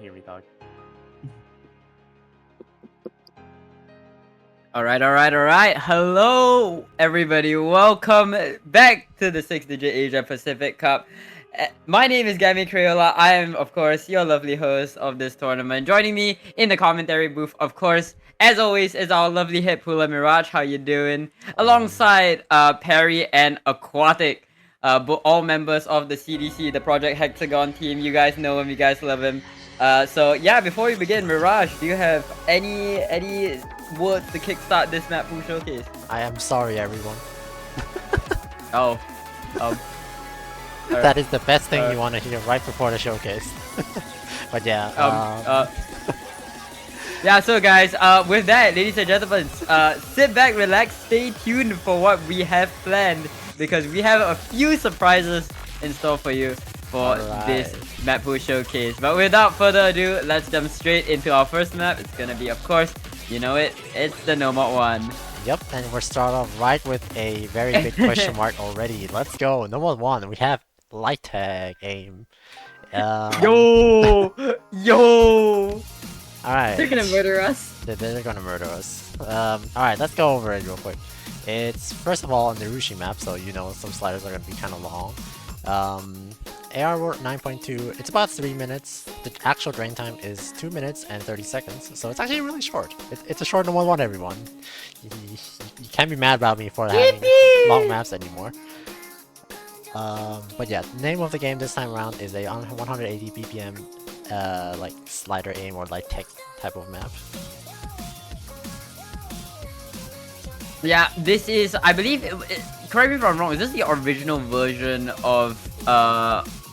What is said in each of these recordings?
hear me talk. Alright. Hello, everybody. Welcome back to the 6-digit Asia Pacific Cup. My name is Gabby Crayola. I am, of course, your lovely host of this tournament. Joining me in the commentary booth, of course, as always, is our lovely hit Pula Mirage. How you doing? Alongside Perry and Aquatic, all members of the CDC, the Project Hexagon team. You guys know him. You guys love him. So yeah, before we begin, Mirage, do you have any words to kickstart this Mappool Showcase? I am sorry, everyone. Oh, That is the best thing you want to hear right before the showcase. But yeah. Yeah. So guys, with that, ladies and gentlemen, sit back, relax, stay tuned for what we have planned because we have a few surprises in store for you for this Mappool Showcase. But without further ado, let's jump straight into our first map. It's gonna be, of course, you know it, it's the Nomad one. Yep, and we're start off right with a very big question mark already. Let's go. Number one, we have light tag aim. Yo! Alright. They're gonna murder us. They're gonna murder us. Alright, let's go over it real quick. It's first of all on the Rushi map, so you know some sliders are gonna be kind of long. AR work 9.2, it's about 3 minutes. The actual drain time is 2 minutes and 30 seconds, so it's actually really short. It's a short 1-1, everyone. You can't be mad about me for having long maps anymore. But yeah, the name of the game this time around is a 180 BPM like slider aim or light tech type of map. Yeah, this is, I believe, correct me if I'm wrong, is this the original version of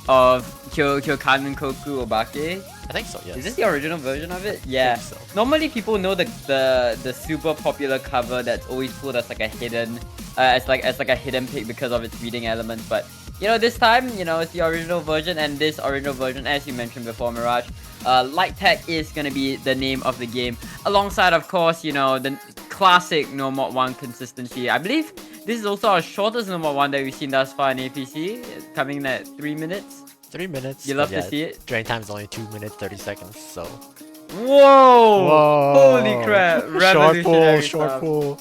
Kyokanen Koku Obake? I think so, yes. Is this the original version of it? Yeah. So. Normally people know the super popular cover that's always pulled as like a hidden as like a hidden pick because of its reading elements, but you know, this time, you know, it's the original version, and this original version, as you mentioned before, Mirage, Light Tech is gonna be the name of the game, alongside, of course, you know, the classic No Mod 1 consistency. I believe this is also our shortest No Mod 1 that we've seen thus far in APC, coming in at 3 minutes. 3 minutes. You love to see it. Drain time is only 2 minutes 30 seconds, so. Whoa! Holy crap! Short pool.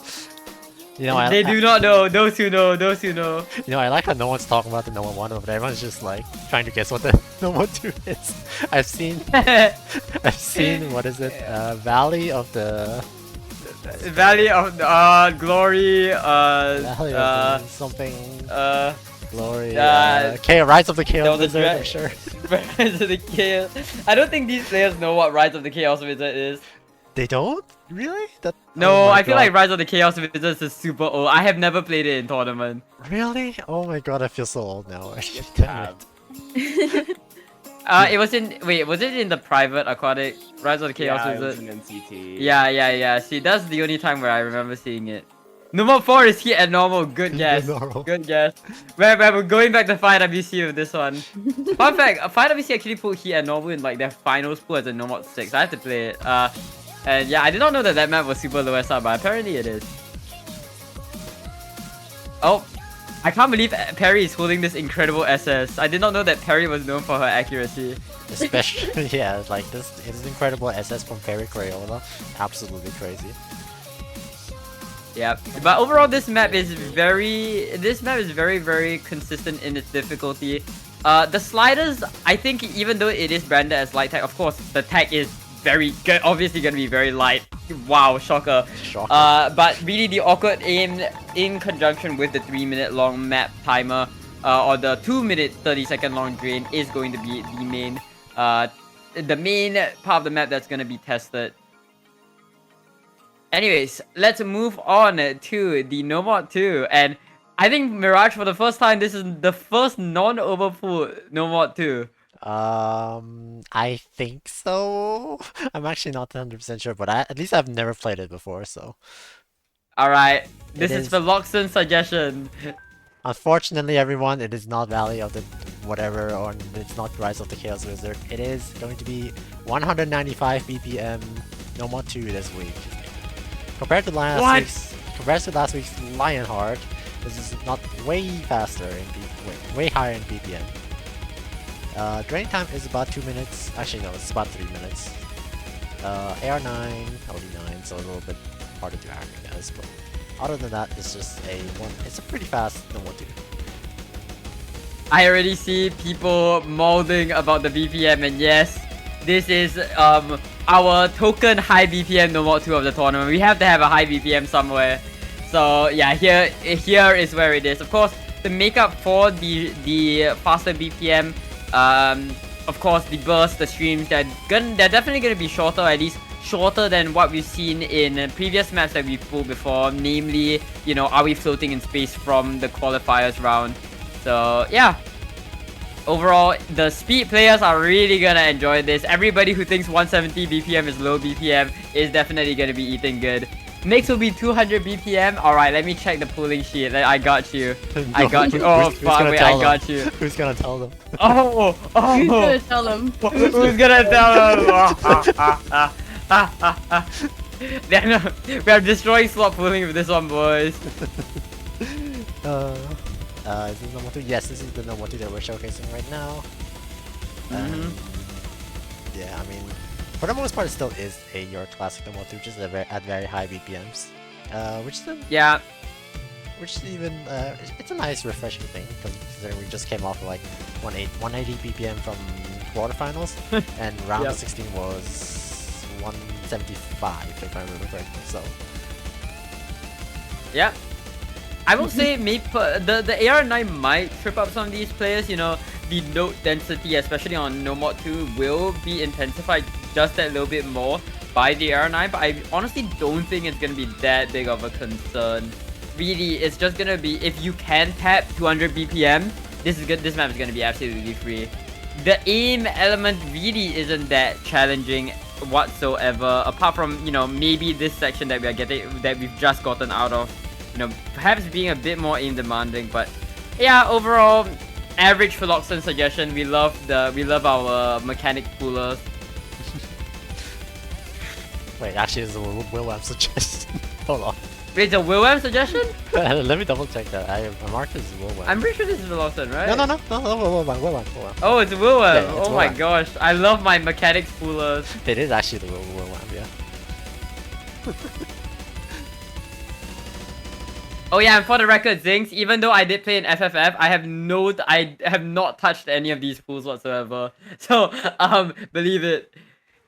You know, they do not know. Those who know. You know, I like how no one's talking about the No 1, but everyone's just like trying to guess what the No 2 is. I've seen what is it? Valley of the Glory. Valley of something. Glory. Rise of the Chaos Wizard, I'm sure. Rise of the Chaos. I don't think these players know what Rise of the Chaos Wizard is. They don't? Really? No, I feel like Rise of the Chaos Wizard is super old. I have never played it in tournament. Really? Oh my god, I feel so old now. It was in. Wait, was it in the private aquatic Rise of the Chaos Wizard? It was in NCT. Yeah. See, that's the only time where I remember seeing it. Number 4 is hit at normal. Good guess. Good guess. We're going back to 5WC with this one. Fun fact: 5WC actually put hit at normal in like their finals pool as a Nomad 6. I had to play it. And yeah, I did not know that map was super low SR, but apparently it is. Oh, I can't believe Perry is holding this incredible SS. I did not know that Perry was known for her accuracy. Especially, yeah, like this is incredible SS from Perry Crayola. Absolutely crazy. Yeah, but overall this map is very very consistent in its difficulty. The sliders, I think, even though it is branded as light tech, of course the tech is very good, obviously gonna be very light. Wow, shocker. But really the awkward aim in conjunction with the 3-minute long map timer or the 2-minute 30-second long drain is going to be the main part of the map that's gonna be tested. Anyways, let's move on to the Nomad 2, and I think, Mirage, for the first time, this is the first non-overpool Nomad 2. I think so. I'm actually not 100% sure, but at least I've never played it before, so. Alright, this is for Loxton's suggestion. Unfortunately, everyone, it is not Valley of the whatever, or it's not Rise of the Chaos Wizard. It is going to be 195 BPM Nomad 2 this week. Compared to last week's Lionheart, this is not way faster in way higher in BPM. Draining time is about 2 minutes. Actually, no, it's about 3 minutes. AR9, OD9, so a little bit harder to hack, I guess. But other than that, it's just it's a pretty fast normal 2. I already see people molding about the BPM, and yes, this is our token high BPM no mod 2 of the tournament. We have to have a high BPM somewhere. So yeah, here is where it is. Of course, the makeup for the faster BPM, of course the burst, the streams, they're definitely gonna be shorter, at least shorter than what we've seen in previous maps that we've pulled before. Namely, you know, are we floating in space from the qualifiers round? So yeah, overall, the speed players are really gonna enjoy this. Everybody who thinks 170 BPM is low BPM is definitely gonna be eating good. Next will be 200 BPM. Alright, let me check the pooling sheet. I got you. I got you. Oh, fuck, wait, I got you. Who's gonna tell them? Oh. Who's gonna tell them? Who's gonna tell them? We are destroying slot pooling with this one, boys. Is this normal 2? Yes, this is the normal 2 that we're showcasing right now. Yeah, I mean, for the most part, it still is your classic normal 2, just at very high BPMs. Which is even it's a nice, refreshing thing, considering we just came off of like 180 BPM from quarterfinals, and round 16 was 175, if I remember correctly. So. Yeah. I will say maybe the AR9 might trip up some of these players. You know, the node density, especially on No Mod 2, will be intensified just that little bit more by the AR9, but I honestly don't think it's gonna be that big of a concern. Really, it's just gonna be, if you can tap 200 BPM, this map is gonna be absolutely free. The aim element really isn't that challenging whatsoever, apart from, you know, maybe this section that we've just gotten out of. You know, perhaps being a bit more aim demanding, but yeah, overall, average Philoxen suggestion. We love our mechanic poolers. Wait, actually, it's a Will suggestion. Hold on. Wait, it's a Wilwam suggestion? Let me double check that. I marked this as Will. I'm pretty sure this is Philoxen, right? No, Will. Oh, it's Wilwam. Yeah, it's oh my Wilwam. gosh, I love my mechanics poolers. It is actually the Will, yeah. Oh yeah, and for the record, Zinx, even though I did play in FFF, I have not touched any of these pools whatsoever. So, believe it.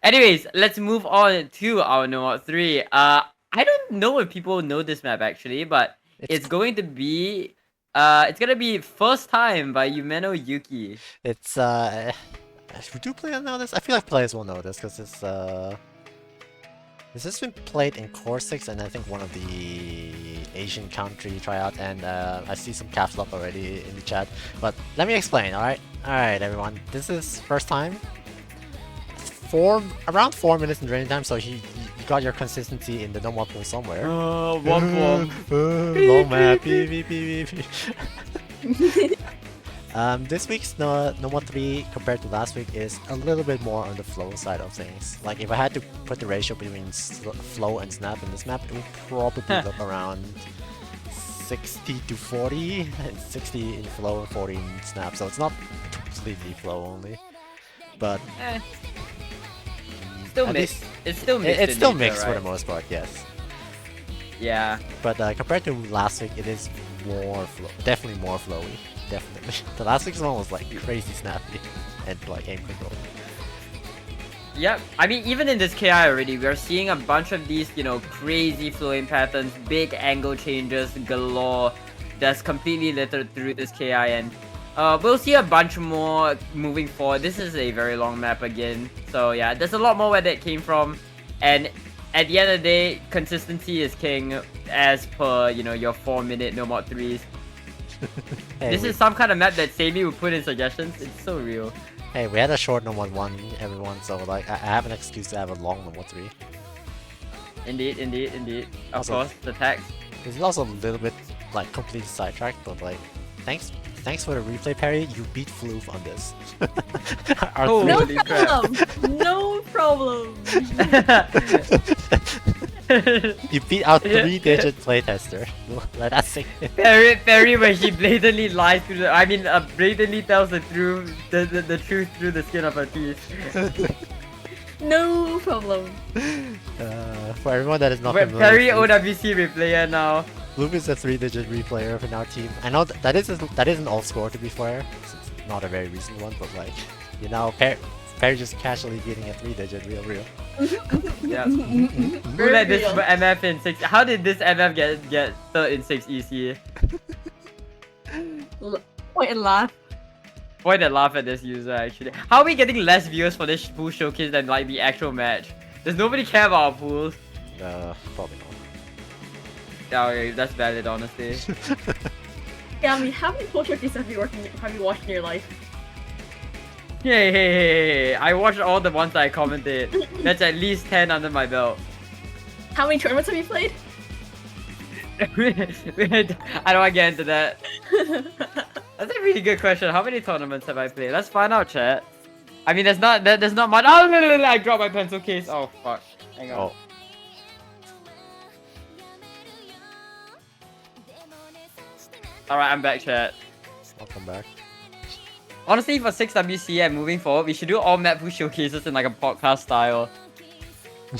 Anyways, let's move on to our No Mod 3. I don't know if people know this map actually, but it's going to be first time by Yumeno Yuki. It's do players know this? I feel like players will know this because this has been played in Core 6 and I think one of the Asian country tryout, and I see some caps lock already in the chat. But let me explain, alright? Alright everyone, this is first time. Around 4 minutes in draining time, so you got your consistency in the no mod pool somewhere. One. Low map, this week's no mod 3 compared to last week is a little bit more on the flow side of things. Like if I had to put the ratio between flow and snap in this map, it would probably look around 60 to 40, and 60 in flow and 40 in snap, so it's not completely flow only. But still mixed. It's still mixed. It's still nature, mixed right? for the most part, yes. Yeah. But compared to last week, it is more definitely more flowy. Definitely. The last week's one was like crazy snappy and like aim control. Yep. I mean, even in this KI already, we are seeing a bunch of these, you know, crazy flowing patterns, big angle changes galore. That's completely littered through this KI, and we'll see a bunch more moving forward. This is a very long map again, so yeah, there's a lot more where that came from, and at the end of the day, consistency is king, as per, you know, your 4-minute no mod 3s. Hey, this is some kind of map that Sammy would put in suggestions. It's so real. Hey, we had a short no mod 1, everyone, so like I have an excuse to have a long no mod 3. Indeed. Of Also, course, the tax. This is also a little bit like completely sidetracked, but like thanks for the replay, Perry. You beat Floof on this. Oh, No holy crap. problem. No problem. You beat out 3-digit playtester. Let that sink in. Perry, where she blatantly lies through the, I mean, blatantly tells the truth, the truth through the skin of her teeth. No problem. For everyone that is not We're familiar, Perry Bloop, OWC replayer now. Bloop is a 3-digit replayer in our team. I know that is an old score to be fair. It's not a very recent one, but like, you know, Perry just casually getting a 3-digit real. Yeah. Who let this MF in 6? How did this MF get third in 6 EC? Point and laugh. Point and laugh at this user actually. How are we getting less views for this pool showcase than like the actual match? Does nobody care about our pools? Probably not. Yeah, okay, that's valid honestly. Yeah, I mean, how many pool showcases have you watched in your life? Hey, I watched all the ones that I commented. That's at least 10 under my belt. How many tournaments have you played? I don't want to get into that. That's a really good question. How many tournaments have I played? Let's find out, chat. I mean, there's not much. Oh, no, I dropped my pencil case. Oh, fuck. Hang on. Oh. Alright, I'm back, chat. Welcome back. Honestly, for 6WC and moving forward, we should do all map showcases in like a podcast style.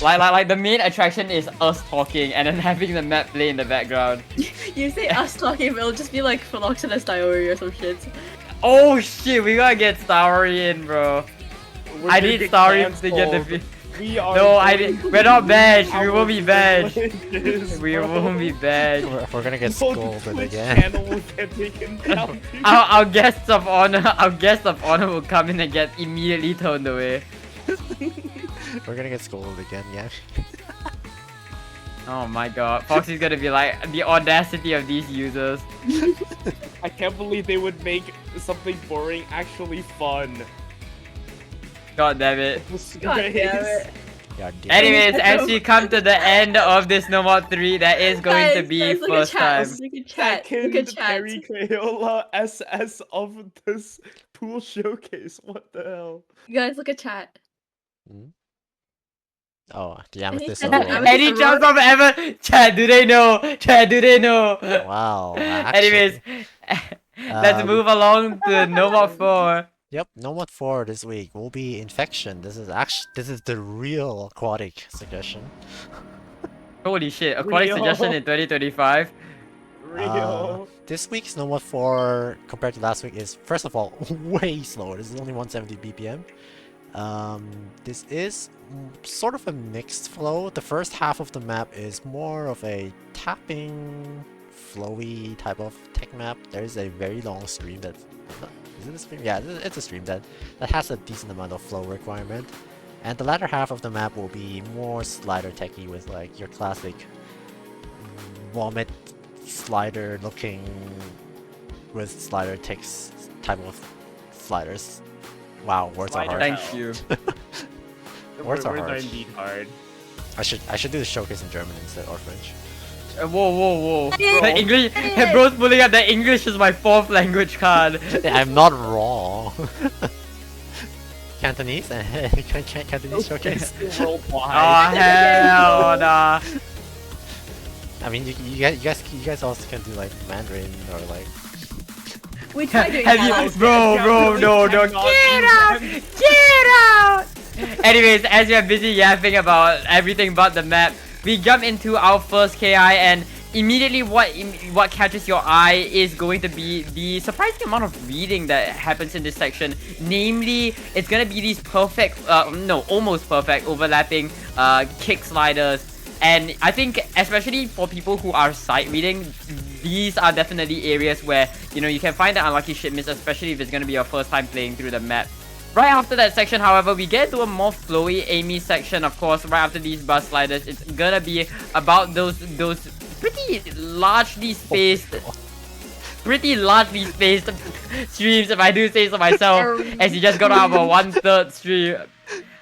like the main attraction is us talking and then having the map play in the background. You say us talking, but it'll just be like Philoxenus Diary or some shit. Oh shit, we gotta get Starry in, bro. I need Starry to get the. We're not banned. We won't be banned. We won't be banned. We're gonna get scolded again. Our guests of honor will come in and get immediately turned away. We're gonna get scolded again, yeah. Oh my god, Foxy's gonna be like, the audacity of these users. I can't believe they would make something boring actually fun. God damn it. God damn it. God damn. Anyways, as we come to the end of this No More 3, that is going to be Guys, look at first chat, time. Look at chat. Second Look at chat. Perry Crayola SS of this pool showcase. What the hell? You guys, look at chat. Oh, the Amethyst Any- Aurora. Any chance of ever? Chad, do they know? Chad, do they know? Wow. Actually, Anyways, let's move along to No More 4. Yep, No More 4 this week will be Infection. This is the real aquatic suggestion. Holy shit, aquatic Real. suggestion in 2025. Real. This week's No More 4 compared to last week is, first of all, way slower. This is only 170 BPM. This is sort of a mixed flow. The first half of the map is more of a tapping, flowy type of tech map. There is a very long stream that... Is it a stream? Yeah, it's a stream that has a decent amount of flow requirement. And the latter half of the map will be more slider techy with like your classic vomit slider looking with slider ticks type of sliders. Wow, words are hard. Thank you. Words are hard. indeed hard. I should do the showcase in German instead or French. Whoa. Hey, The English, bro's pulling up the English is my 4th language card. I'm not wrong. Cantonese? Cantonese showcase? Oh Worldwide. hell nah. I mean, you guys also can do like Mandarin or like... We tried doing Have that. you, bro, no, get out, get out. Anyways, as we are busy yapping about everything but the map, we jump into our first KI, and immediately what catches your eye is going to be the surprising amount of reading that happens in this section. Namely, it's gonna be these perfect, almost perfect overlapping kick sliders. And I think, especially for people who are sight reading, these are definitely areas where, you know, you can find the unlucky shit miss, especially if it's going to be your first time playing through the map. Right after that section, however, we get to a more flowy, aimey section, of course. Right after these bus sliders, it's gonna be about those pretty largely spaced streams, if I do say so myself, as you just got out of a 1/3 stream.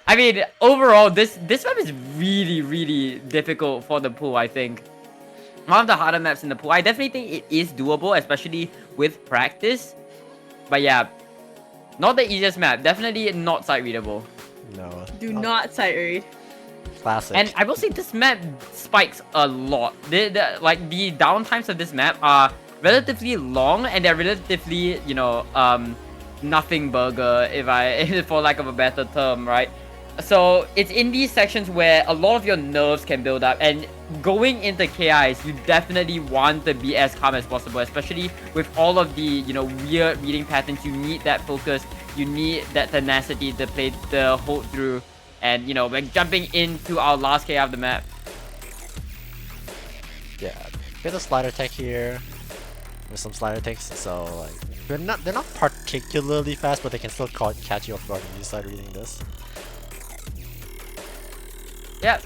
I mean, overall, this map is really difficult for the pool, I think. One of the harder maps in the pool. I definitely think it is doable, especially with practice. But yeah, not the easiest map. Definitely not sight readable. No. Do not sight read. Classic. And I will say this map spikes a lot. Like the downtimes of this map are relatively long, and they're relatively, you know, nothing burger, for lack of a better term, right? So it's in these sections where a lot of your nerves can build up, and going into KIs, you definitely want to be as calm as possible, especially with all of the, you know, weird reading patterns. You need that focus, you need that tenacity to play the hold through. And, you know, we're jumping into our last KI of the map. Yeah, bit of slider tech here with some slider techs. So like they're not particularly fast, but they can still catch you off guard when you start reading this. Yep.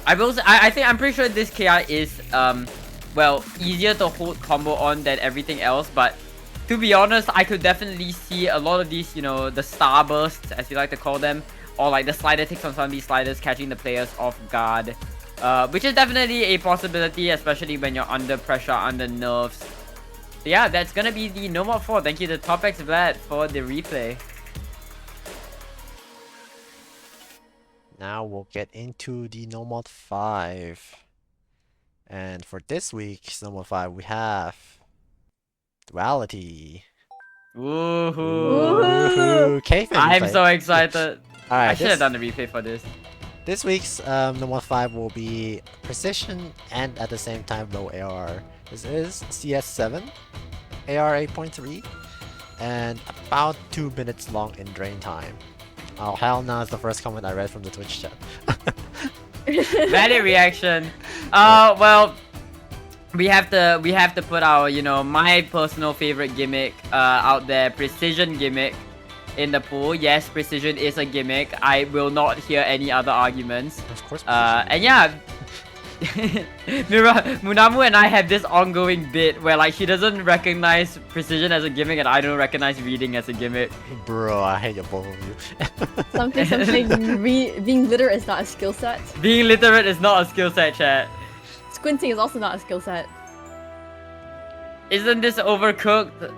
I'm pretty sure this KI is well, easier to hold combo on than everything else, but to be honest, I could definitely see a lot of these, you know, the starbursts, as you like to call them, or like the slider ticks on some of these sliders catching the players off guard, which is definitely a possibility, especially when you're under pressure, under nerves. So yeah, that's gonna be the No Mod 4. Thank you to TopX Vlad for the replay. Now we'll get into the No Mod 5. And for this week's No Mod 5, we have Duality. Woohoo! Woohoo! Caveman I'm replay. so excited. I Alright, should have done the replay for this. this week's No Mod 5 will be Precision and at the same time low AR. This is CS7, AR 8.3, and about 2 minutes long in drain time. Oh hell no, it's the first comment I read from the Twitch chat. Valid reaction. Well, we have to put our, you know, my personal favorite gimmick out there, Precision gimmick, in the pool. Yes, Precision is a gimmick. I will not hear any other arguments. Of course. And yeah, Munamu and I have this ongoing bit where like she doesn't recognize Precision as a gimmick and I don't recognize reading as a gimmick. Bro, I hate you both of you. Something. Being literate is not a skill set. Being literate is not a skill set, chat. Squinting is also not a skill set. Isn't this overcooked?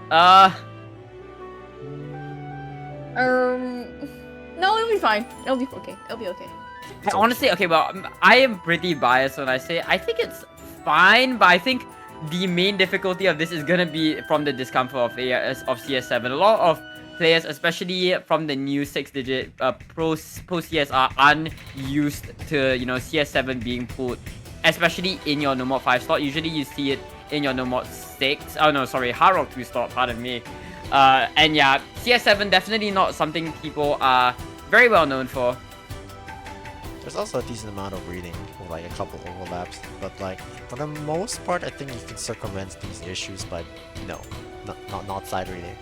No, it'll be fine. It'll be okay. It'll be okay. Honestly, okay, well, I am pretty biased when I say I think it's fine, but I think the main difficulty of this is gonna be from the discomfort of CS7. A lot of players, especially from the new 6-digit post-CS, are unused to, you know, CS7 being pulled, especially in your No Mod 5 slot. Usually you see it in your No Mod 6. Oh no, sorry, Hard Rock 2 slot, pardon me. And yeah, CS7 definitely not something people are very well known for. There's also a decent amount of reading, with like a couple overlaps, but like for the most part, I think you can circumvent these issues by not side reading.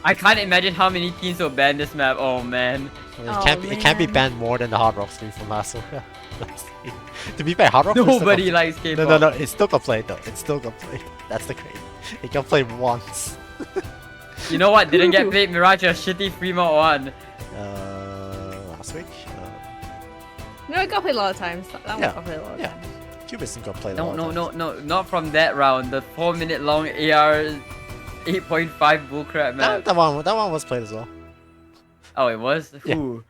I can't imagine how many teams will ban this map. Oh man. It can't be banned more than the Hard Rock 3 from last one. To be fair, Hard Rock 3 Nobody likes K-pop. No, it's still gonna play though. It's still gonna play. That's the crazy. It can play once. You know what? Didn't get played, Mirage, a shitty free mod 1. Last week? No, I got played a lot of times. That one got played a lot of times. Cubist got played a No, lot no, of no, times. no, not from that round. The 4-minute long AR 8.5 bullcrap map. That one was played as well. Oh, it was? Yeah. Ooh.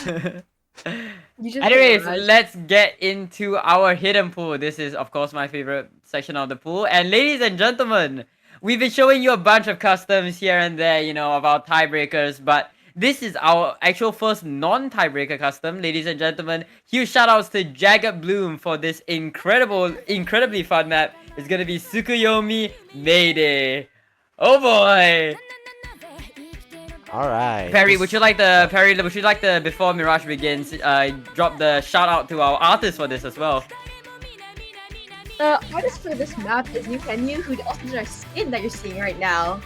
You just Anyways, realized- let's get into our hidden pool. This is, of course, my favorite section of the pool. And ladies and gentlemen, we've been showing you a bunch of customs here and there, you know, of our tiebreakers, but this is our actual first non-tiebreaker custom. Ladies and gentlemen, huge shoutouts to Jagged Bloom for this incredibly fun map. It's gonna be Tsukuyomi Mayday. Oh boy! Alright. Perry, would you like the before Mirage begins, drop the shout out to our artist for this as well? The artist for this map is New Kenyu, who also did our skin that you're seeing right now.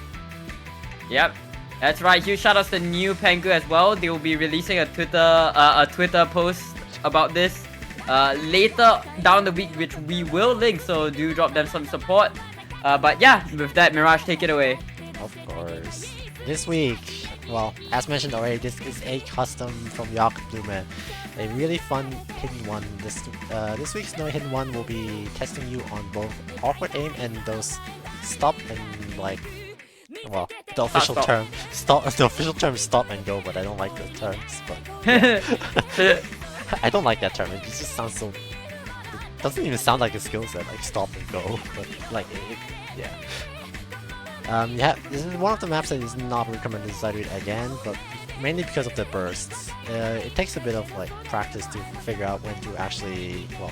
Yep, that's right. Huge shout outs to New Pengu as well. They will be releasing a Twitter post about this later down the week, which we will link. So do drop them some support. But yeah, with that, Mirage, take it away. Of course. This week, well, as mentioned already, this is a custom from Yak Blueman. A really fun hidden one. This week's no hidden one will be testing you on both awkward aim and those stop and like Well, the official stop. term, the official term is stop and go, but I don't like the terms. But yeah. I don't like that term. It just sounds so. It doesn't even sound like a skill set, like stop and go. But like, yeah. Yeah, this is one of the maps that is not recommended to side read again, but mainly because of the bursts. It takes a bit of like practice to figure out when to actually, well,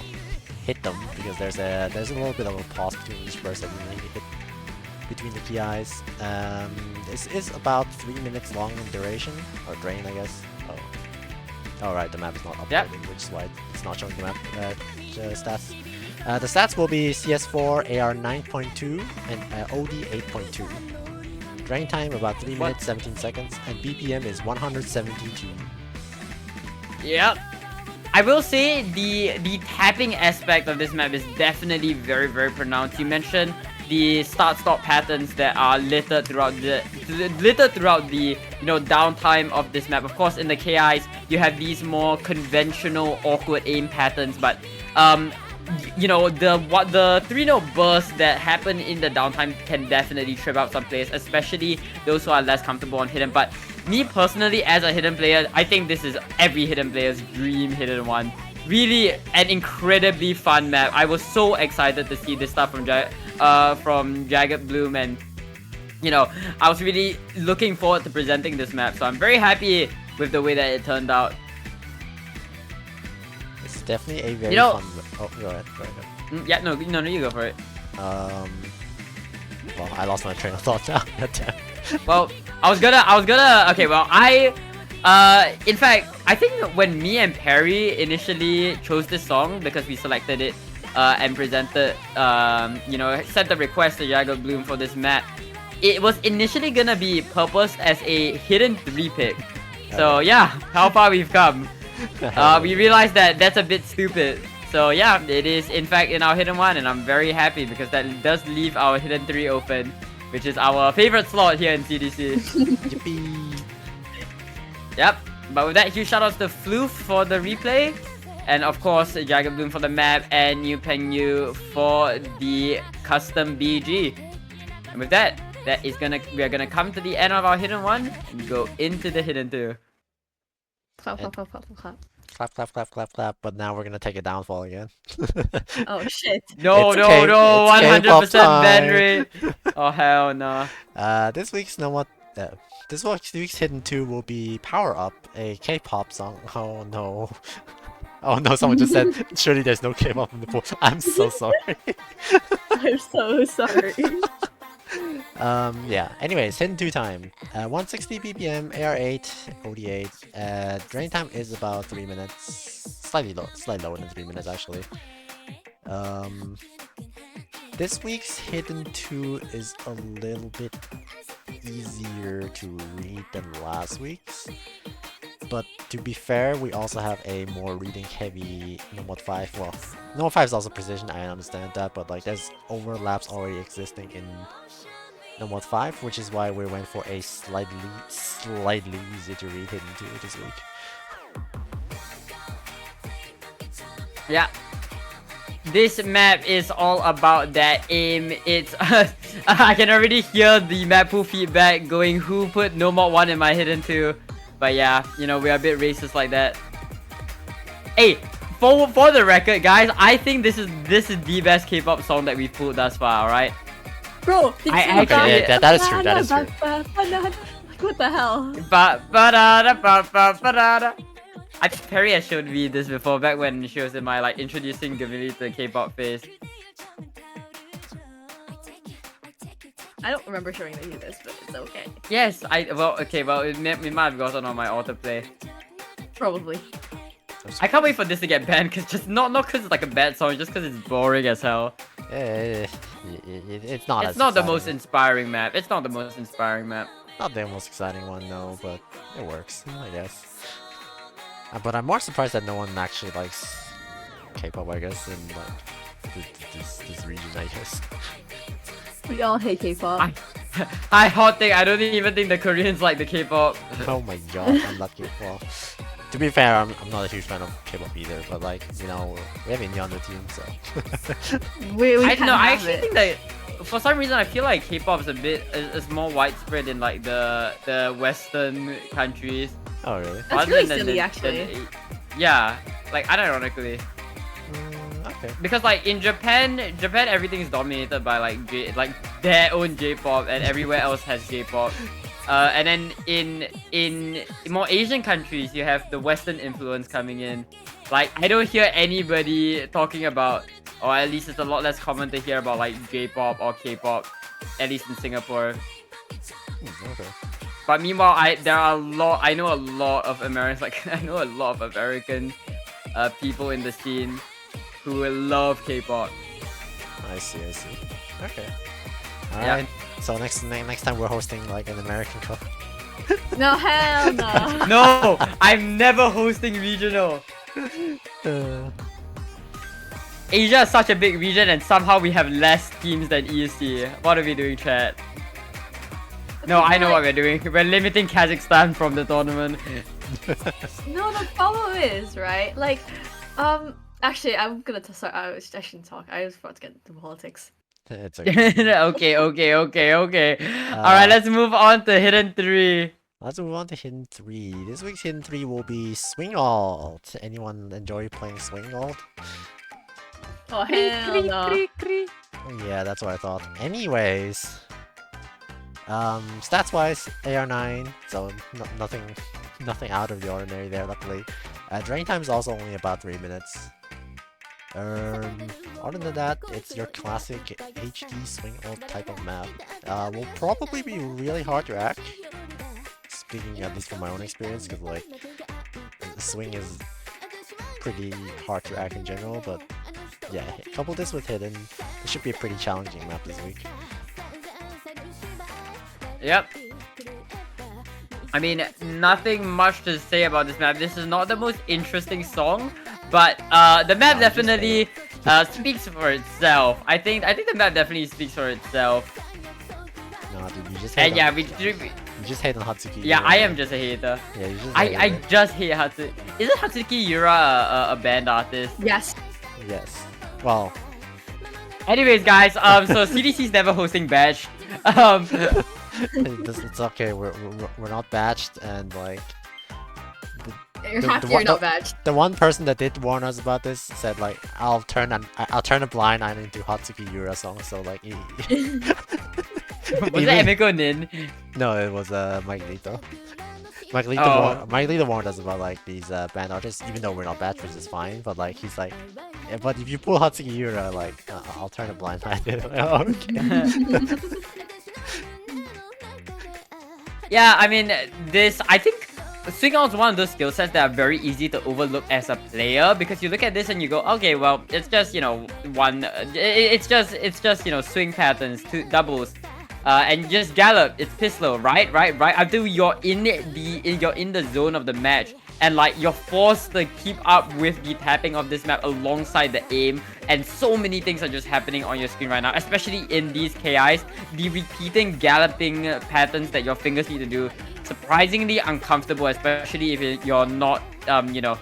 hit them, because there's a little bit of a pause between each burst that you need to hit between the PIs. This is about 3 minutes long in duration, or drain, I guess. Oh, alright, the map is not uploading, which is why it's not showing the map stats. The stats will be CS4, AR 9.2, and OD 8.2. Drain time about 3 minutes 17 seconds, and BPM is 172. Yep. I will say the tapping aspect of this map is definitely very, very pronounced. You mentioned the start-stop patterns that are littered throughout the downtime of this map. Of course, in the KIs, you have these more conventional awkward aim patterns, but the 3-0 bursts that happen in the downtime can definitely trip out some players, especially those who are less comfortable on hidden. But me personally, as a hidden player, I think this is every hidden player's dream hidden one. Really an incredibly fun map. I was so excited to see this stuff from Jagged Bloom, and I was really looking forward to presenting this map. So I'm very happy with the way that it turned out. It's definitely a very fun. Oh, go ahead. Yeah, no, you go for it. Well, I lost my train of thought now. Well, I was gonna. Okay, well, in fact, I think when me and Perry initially chose this song because we selected it and presented, sent a request to Jagged Bloom for this map, it was initially gonna be purposed as a hidden 3 pick. So yeah, how far we've come. We realized that that's a bit stupid. So yeah, it is in fact in our hidden 1, and I'm very happy because that does leave our hidden 3 open, which is our favorite slot here in CDC. Yippee! Yep, but with that, huge shoutouts to Floof for the replay, and of course Jagged Bloom for the map, and Yu Peng Yu for the custom BG. And with that, we are gonna come to the end of our hidden 1 and go into the hidden 2. Clap, clap, clap, clap, clap. Clap, clap, clap, clap, clap. But now we're gonna take a downfall again. Oh shit. No, It's okay. 100% It's ban K-pop rate. Oh hell no. This week's week's hidden 2 will be Power Up, a K-pop song. Oh no. Oh no, someone just said, surely there's no K-pop in the pool. I'm so sorry. I'm so sorry. Yeah. Anyways, hidden 2 time. 160 BPM, AR8, OD8. Drain time is about 3 minutes. Slightly lower than 3 minutes actually. This week's hidden 2 is a little bit easier to read than last week's. But to be fair, we also have a more reading heavy Nomad 5. Well, Nomad 5 is also precision, I understand that, but like there's overlaps already existing in Nomad 5, which is why we went for a slightly easier to read hidden 2 this week. Yeah. This map is all about that aim. It's I can already hear the Mappool feedback going, who put No Mod 1 in my hidden 2? But yeah, we are a bit racist like that. Hey, for the record, guys, I think this is the best K-pop song that we've pulled thus far, alright? Bro, did you see Okay, yeah, that is true, that is true. Like, what the hell? I think Perry has showed me this before, back when she was in my introducing Gamili to K-pop phase. I don't remember showing you this, but it's okay. Yes, it might have gotten on my autoplay. Probably. I can't wait for this to get banned, because not because it's like a bad song, just because it's boring as hell. It's not. It's not the most inspiring map. It's not the most inspiring map. Not the most exciting one, no, but it works, I guess. But I'm more surprised that no one actually likes K-pop, I guess, in this region, I guess. We all hate K-pop. Hot thing, I don't even think the Koreans like the K-pop. Oh my god, unlucky. Well, To be fair, I'm not a huge fan of K-pop either, but like, you know, we have India on the team, so. We I can't know. I have actually it. think that for some reason I feel like K-pop is more widespread in like the Western countries. Oh, really? That's rather really than- silly, than- actually. yeah, like unironically. Okay. Because like in Japan everything is dominated by like their own J-pop, and everywhere else has J-pop. And then in more Asian countries, you have the Western influence coming in. Like I don't hear anybody talking about, or at least it's a lot less common to hear about like J-pop or K-pop, at least in Singapore. Okay. But meanwhile, I know a lot of Americans, like I know a lot of American people in the scene who love K-pop. I see. Okay. Yeah. Alright. So next time we're hosting like an American Cup. No, hell no. No, I'm never hosting regional. Asia is such a big region, and somehow we have less teams than ESC. What are we doing, chat? No, I know what we're doing. We're limiting Kazakhstan from the tournament. No, the problem is, right? Like, actually, I'm gonna sorry, I shouldn't talk. I was about to get into politics. It's okay. okay. Alright, let's move on to Hidden 3. Let's move on to Hidden 3. This week's Hidden 3 will be Swing Alt. Anyone enjoy playing Swing Alt? Oh, hell no. Yeah, that's what I thought. Anyways, stats-wise, AR9, so nothing out of the ordinary there, luckily. Drain time is also only about 3 minutes. Other than that, it's your classic HD Swing Alt type of map. Will probably be really hard to hack. Speaking at least from my own experience, because like Swing is pretty hard to hack in general, but yeah, couple this with Hidden, it should be a pretty challenging map this week. Yep. I mean, nothing much to say about this map. This is not the most interesting song, but the map definitely speaks for itself. I think the map definitely speaks for itself. No, dude, you just hate And yeah, on, we you just hate on Hatsuki. yeah, Yura, I am man. just a hater. Yeah, you just I hate it. just hate Hatsuki. Isn't Hatsuki Yura a band artist? Yes. Yes. Well, Anyways, guys, so CDC's never hosting Badge. it's okay. We're not batched, and like You're The- happy the you're one- not badged. the one person that did warn us about this said like I'll turn a blind eye into Hatsuki Yura song. So like, Was even- it Emiko Nin? no, it was Mike Lito. Mike Lito, Oh. Mike Lito warned us about like these band artists, even though we're not batched, which is fine. But like he's like, yeah, but if you pull Hatsuki Yura, like I'll turn a blind eye. Like, okay. Yeah, I mean, I think Swing Out is one of those skill sets that are very easy to overlook as a player, because you look at this and you go, okay, well, it's just, you know, it's just, you know, swing patterns, two doubles, and you just gallop, it's pistol, right, until you're in the zone of the match, and like you're forced to keep up with the tapping of this map alongside the aim, and so many things are just happening on your screen right now, especially in these KIs. The repeating galloping patterns that your fingers need to do, surprisingly uncomfortable, especially if you're not you know,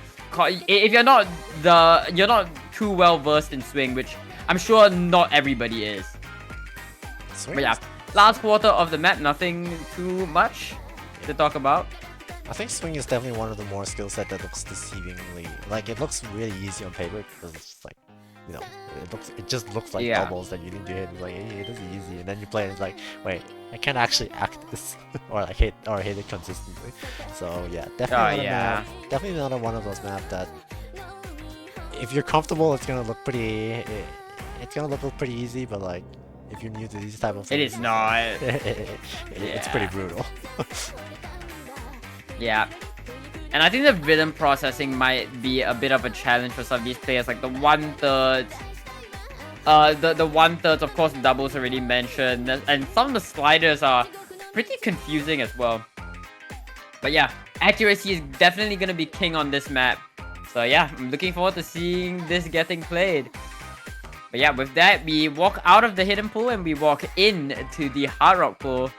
if you're not too well versed in swing, which I'm sure not everybody is. Swing But yeah, is- last quarter of the map, nothing too much to talk about. I think swing is definitely one of the more skill set that looks deceivingly like it looks really easy on paper because it's like, you know, it just looks like Yeah. doubles that you need to hit. It's like, hey, this is easy, and then you play it, it's like, wait, I can't actually act this or like hit it consistently. So yeah, definitely definitely another one of those maps that if you're comfortable, it's gonna look pretty. It's gonna look pretty easy, but like if you're new to these type of It things, is not. it's pretty brutal. Yeah. And I think the rhythm processing might be a bit of a challenge for some of these players, like the 1/3. The 1/3, of course, doubles already mentioned, and some of the sliders are pretty confusing as well. But yeah, accuracy is definitely gonna be king on this map. So yeah, I'm looking forward to seeing this getting played. But yeah, with that, we walk out of the hidden pool and we walk in to the hard rock pool.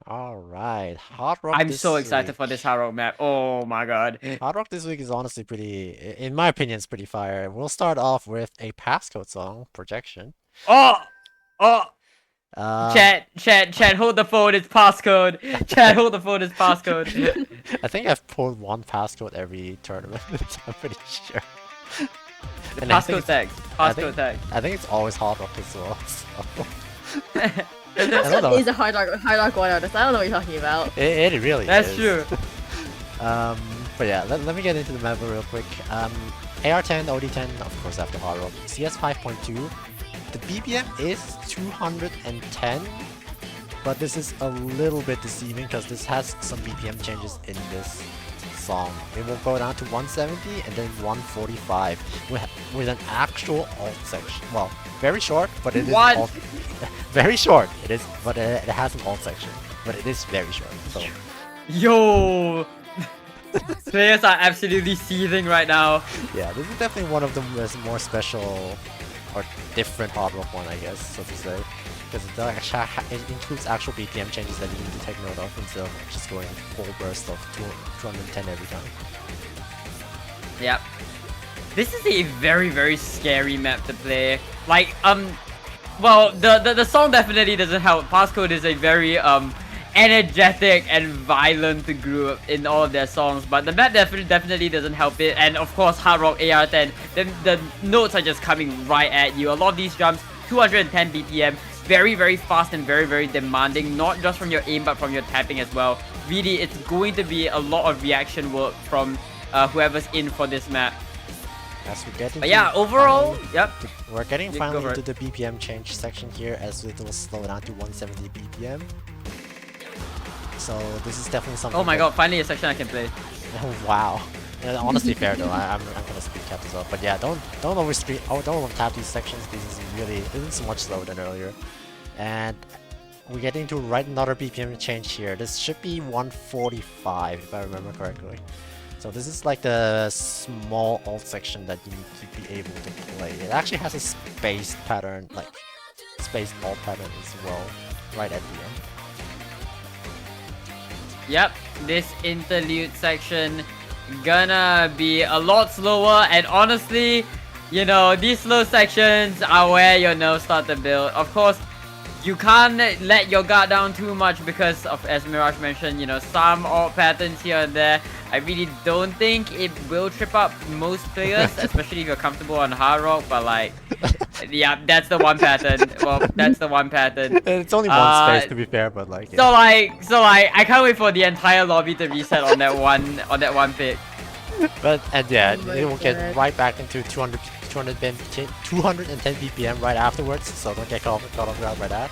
Alright, Hard Rock I'm this so excited for week. this Hard Rock map. Oh my god. Hard Rock this week is honestly pretty, in my opinion, it's pretty fire. We'll start off with a passcode song, Projection. Oh! Oh! Um, Chat, hold the phone, it's passcode. Chat, hold the phone, it's passcode. I think I've pulled one passcode every tournament. I'm pretty sure. The And I think passcode tags. Passcode tags. I think it's always Hard Rock as well. So. I don't That know. is a hard rock one artist. I don't know what you're talking about. It really That's is. true. But yeah, let me get into the map real quick. AR10, OD10, of course after Hard Rock. CS 5.2. The BPM is 210, but this is a little bit deceiving because this has some BPM changes in this song. It will go down to 170 and then 145 with an actual alt section. Well, very short, but it is What? alt. Very short. It is, but it has an alt section. But it is very short. So Yo! Players are absolutely seething right now. yeah, this is definitely one of the more special or different Hard Rock one, I guess, so to say. Because it includes actual BPM changes that you need to take note of instead of just going full burst of 210 every time. Yep. This is a very, very scary map to play. Like, well, the song definitely doesn't help. Passcode is a very, energetic and violent group in all of their songs, but the map definitely doesn't help it. And of course, Hard Rock AR10, the notes are just coming right at you. A lot of these drums, 210 BPM, very, very fast and very, very demanding, not just from your aim but from your tapping as well. Really, it's going to be a lot of reaction work from whoever's in for this map. As we get into But yeah, overall, yep. we're getting Yeah, finally go for into the BPM change section here, as it will slow down to 170 BPM. So this is definitely something. Oh my that- god, finally a section I can play. Oh, wow. Honestly fair though. I'm gonna speed cap this up, but yeah, don't always don't tap these sections. This is much slower than earlier, and we're getting to another BPM change here. This should be 145 if I remember correctly. So this is like the small alt section that you need to be able to play. It actually has a spaced pattern, like spaced alt pattern as well, right at the end. Yep, this interlude section gonna be a lot slower, and honestly, you know, these slow sections are where your nerves start to build. Of course, you can't let your guard down too much because of, as Mirage mentioned, you know, some alt patterns here and there. I really don't think it will trip up most players, especially if you're comfortable on Hard Rock, but like, yeah, that's the one pattern. Well, that's the one pattern. It's only one space to be fair, but like. So like, I can't wait for the entire lobby to reset on that one pick. But and yeah, Oh my it will get God. right back into 210 BPM right afterwards, so don't get caught off guard by that.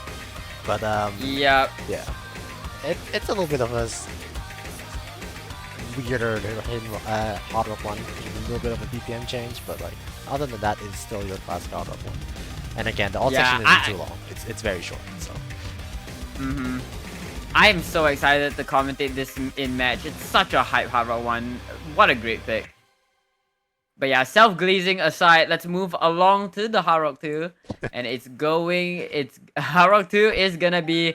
But Yep. yeah, it's a little bit of a weirder Hard Rock one, a little bit of a BPM change, but like other than that, it's still your classic Hard Rock one. And again, the alt Yeah, section isn't too long; it's very short. So I am so excited to commentate this in match. It's such a hype Hard Rock one. What a great pick. But yeah, self-glazing aside, let's move along to the Hard Rock 2. And Hard Rock 2 is gonna be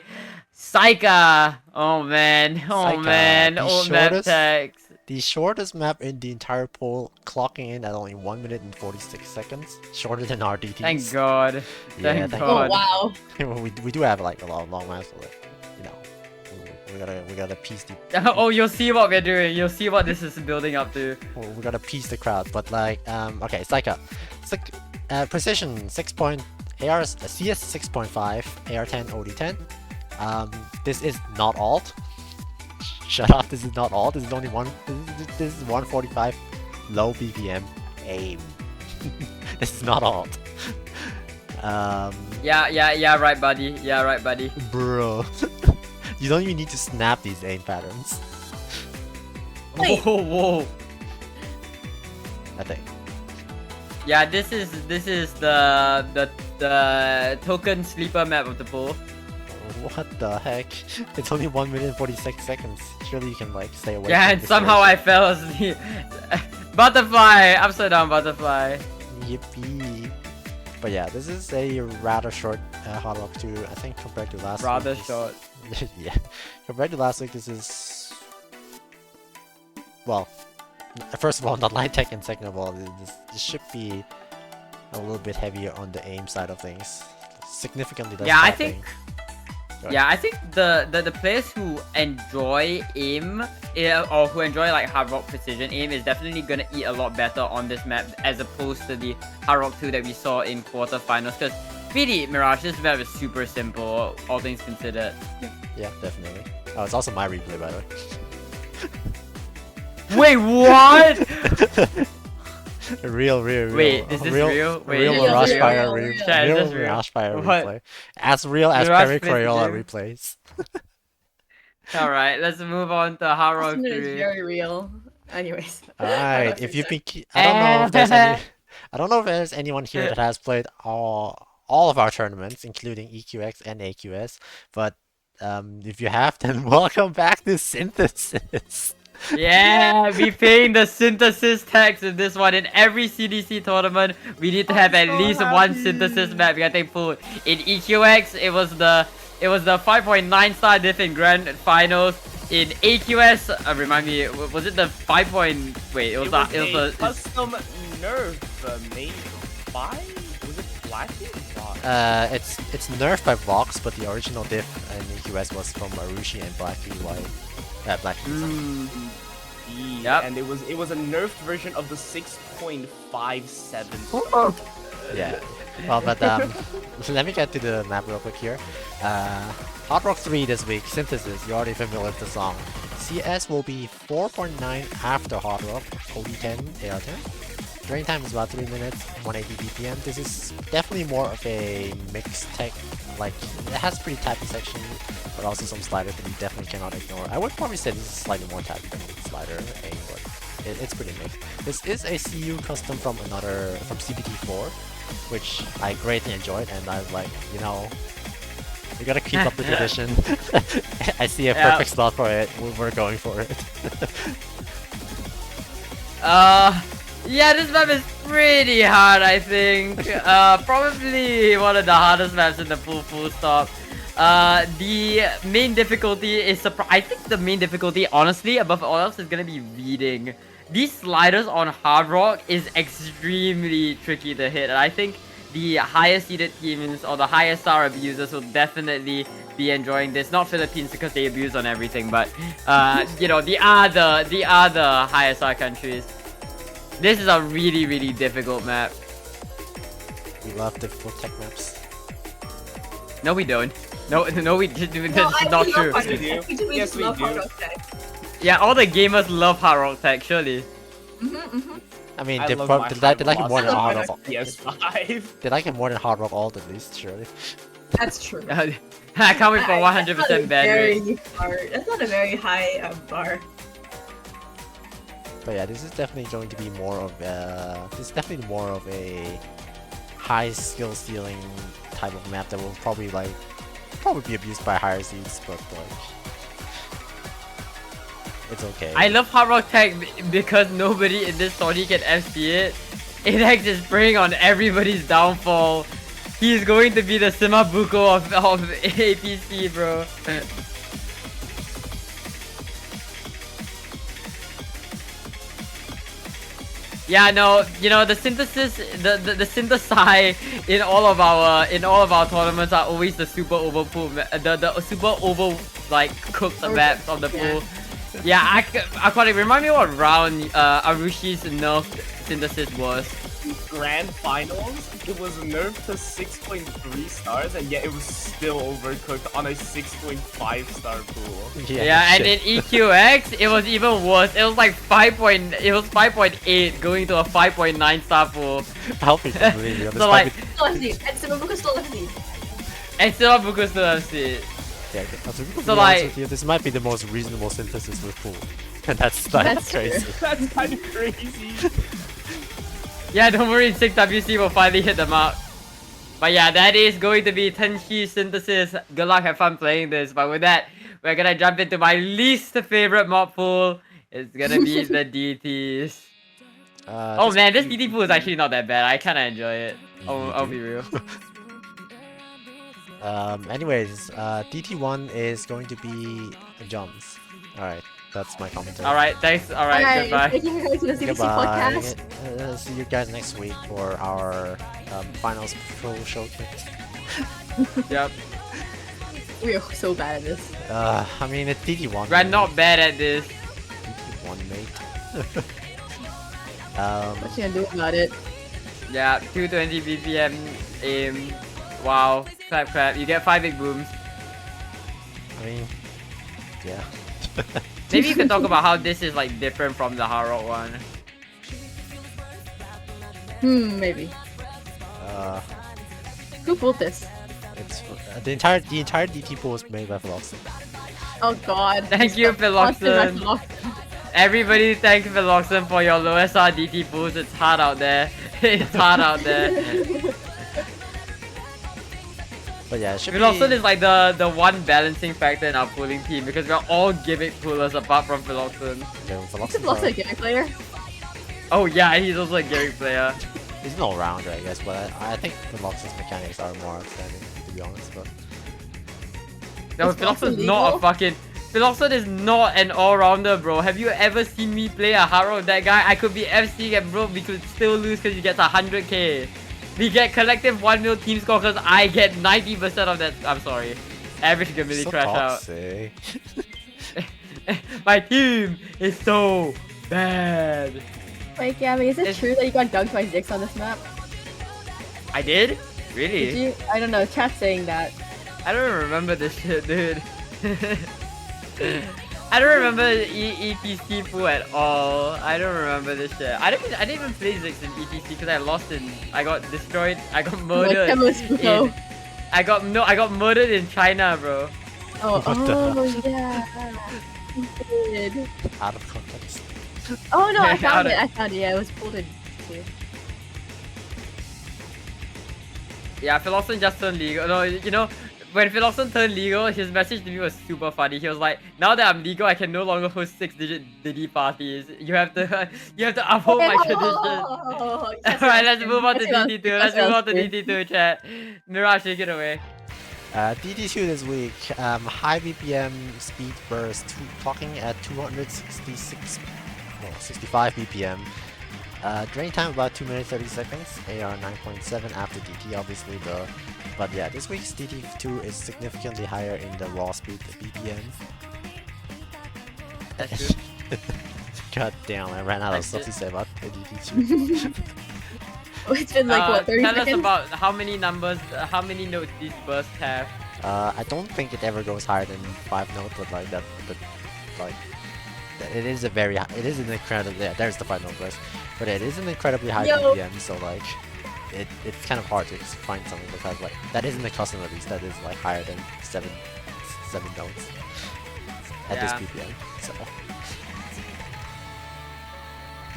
Saika. Oh man, Saika, the old map shortest- text. the shortest map in the entire pool, clocking in at only 1 minute and 46 seconds, shorter than RDTs. Thank God. Yeah, Thank thank Oh God. wow. we do have like a lot of long maps, but you know, we gotta piece the Oh, you'll see what we're doing. You'll see what this is building up to. we gotta piece the crowd. But like okay, it's like precision 6 point AR CS 6.5 AR10 OD10. This is not alt. Shut up! This is not alt. This is only one. This is 145 low BPM aim. This is not alt. Yeah, right, buddy. Yeah, right, buddy. Bro, you don't even need to snap these aim patterns. Wait. Whoa. I think. Yeah, this is the token sleeper map of the pool. What the heck? It's only 1 minute and 46 seconds. Surely you can like stay away. Yeah, from and this somehow race. I fell asleep. Butterfly, upside down butterfly. Yippee. But yeah, this is a rather short Hard Rock 2, I think, compared to last Rather week. short. Yeah. Compared to last week, this is well. First of all, not light tech, and second of all, this should be a little bit heavier on the aim side of things. Significantly less Yeah, I tapping. think. Go ahead. Yeah, I think the players who enjoy aim or who enjoy like Hard Rock Precision aim is definitely gonna eat a lot better on this map as opposed to the Hard Rock 2 that we saw in quarterfinals. Because really, Mirage, this map is super simple, all things considered. Yeah, definitely. Oh, it's also my replay, by the way. Wait, what? real. Wait, is this real? Wait, real is this Mirage real? Fire Real, replay. Chat, is Real this real? Mirage Fire What? replay. As real as Mirage Perry plays the Crayola game? replays. Alright, let's move on to Hard Rock Austin is 3. very real. Anyways. Alright, if you've been, I don't know if there's any, I don't know if there's anyone here that has played all of our tournaments, including EQX and AQS, but if you have, then welcome back to Synthesis. Yeah, we paying the synthesis tax in this one. In every CDC tournament, we need to have at so least one happy. synthesis map getting pulled. In EQX, it was the 5.9 star diff in grand finals. In AQS, remind me, was it the 5. Wait, it was a the custom nerf made by. Was it Flashy? It's nerfed by Vox, but the original diff in EQS was from Arushi and Blacky White. Blacky. Yep. And it was a nerfed version of the 6.57. Yeah. Well, but let me get to the map real quick here. Hard Rock 3 this week, Synthesis, you're already familiar with the song. CS will be 4.9 after Hard Rock, OD10, AR10. Drain time is about 3 minutes, 180 BPM. This is definitely more of a mixed tech, like, it has pretty tappy section, but also some sliders that you definitely cannot ignore. I would probably say this is slightly more tappy than slider aim, but it's pretty mixed. This is a CU custom from CBT4, which I greatly enjoyed, and I was like, you know, we gotta keep up the tradition. I see a perfect slot for it. We're going for it. Yeah, this map is pretty hard, I think. Probably one of the hardest maps in the pool, full stop. The main difficulty is I think the main difficulty, honestly, above all else, is gonna be reading. These sliders on Hard Rock is extremely tricky to hit, and I think the highest seeded teams or the highest star abusers will definitely be enjoying this. Not Philippines because they abuse on everything, but you know, the other highest star countries. This is a really difficult map. We love difficult tech maps. No, we don't. No, we this is not true. We do. Yes, we do. Yeah, all the gamers love Hard Rock Tech, surely. I mean, I they love prob- my they like it more than high Hard Rock. PS5. They like it more than Hard Rock Alt, at least, surely. That's true. I can't wait for 100% ban rate. That's not a very high bar. But yeah, this is definitely going to be more of a high skill ceiling type of map that will probably be abused by higher seeds, but like it's okay. I love Hard Rock Tech because nobody in this Sony can FC it. Inex is preying on everybody's downfall. He's going to be the Simabuko of APC, bro. Yeah, no, you know, the synthesis, the synthesize in all of our tournaments are always the super over pool, the super over like cooked maps of the pool. Yeah, I can't remind me what round Arushi's nerf synthesis was. Grand finals, it was nerfed to 6.3 stars, and yet it was still overcooked on a 6.5 star pool. Yeah, and in EQX, it was even worse. It was like 5.8 going to a 5.9 star pool. I'll be completely honest. So like, And Simabuka still left me. and still Buku still have it. Yeah, to be So, honest like- with you, this might be the most reasonable synthesis with pool, and that's That's crazy. That's kind of crazy. Yeah, don't worry, 6WC will finally hit the mark. But yeah, that is going to be Tenchi Synthesis. Good luck, have fun playing this. But with that, we're gonna jump into my least favorite mob pool. It's gonna be the DTs. Oh man, this DT pool is actually not that bad. I kinda enjoy it. I'll be real. Anyways, DT1 is going to be jumps. Alright, that's my commentary. Alright, thanks. Alright, Alright, goodbye. thank you for going to the CDC Goodbye. podcast. See you guys next week for our finals pro showcase. Yep. We are so bad at this. I mean, it's DT1. We're not bad at this. DT1, mate. What you gonna do about it? Yeah, 220 BPM aim. Wow. Clap, clap. You get 5 big booms. I mean, yeah. Maybe you can talk about how this is like different from the hard rock one. Maybe. Uh, Who pulled this? it's the entire DT pool is made by Philosophy. Oh god. Thank you, Philoxen. Philoxen. Everybody thank Philoxen for your low SR DT boost. It's hard out there. It's hard out there. But yeah, it should Philoxen be... is like the one balancing factor in our pooling team because we're all gimmick poolers apart from Philoxen. Yeah, Is Philoxen's Philoxen a gimmick player? Oh yeah, he's also a gimmick player. he's an all-rounder, I guess, but I think Philoxen's mechanics are more outstanding, to be honest. But No, Is Philoxen Philoxen's not a legal? fucking... Philoxen is not an all-rounder, bro. Have you ever seen me play a hard rock with that guy? I could be FC and bro, we could still lose because he gets 100k. We get collective 1 mil team score because I get 90% of that. I'm sorry. Average can really so crash out. toxic. My team is so bad. Wait, Gabby, is it It's- true that you got dunked by Zix on this map? I did? Did Really? you? I don't know, chat's saying that. I don't remember this shit, dude. I don't remember ETC pool at all. I don't remember this shit. I didn't even play Zix in ETC because I lost in. I got destroyed. I got murdered. In, I got murdered in China, bro. Oh, What the oh yeah. You did. Out of context. Oh no, I Out found of- it. I found it. Yeah, it was pulled in. Too. Yeah, Philoxen just turned legal. No, you know, when Philoxen turned legal, his message to me was super funny. He was like, "Now that I'm legal, I can no longer host 6-digit Diddy parties. You have to uphold my tradition." Oh, yes, Alright, yes, let's move on to yes, DT2. yes, Let's move on to yes. DT2 chat. Mirage, take it away. DT2 this week, high BPM speed burst, clocking at 65 BPM. Drain time about 2 minutes 30 seconds. AR 9.7 after DT, obviously the. But yeah, this week's DT2 is significantly higher in the raw speed BPM. That's true. God damn, I ran out of That's stuff it. to say about the DT2. It's been like what, 30 tell seconds? us about how many numbers, how many notes these bursts have. I don't think it ever goes higher than 5 notes, but like that, but like it is an incredibly, yeah, there's the 5 note burst, but it is an incredibly high Yo. BPM, so like it's kind of hard to just find something that has like that isn't a custom release that is like higher than 7 notes at this Yeah. BPM. So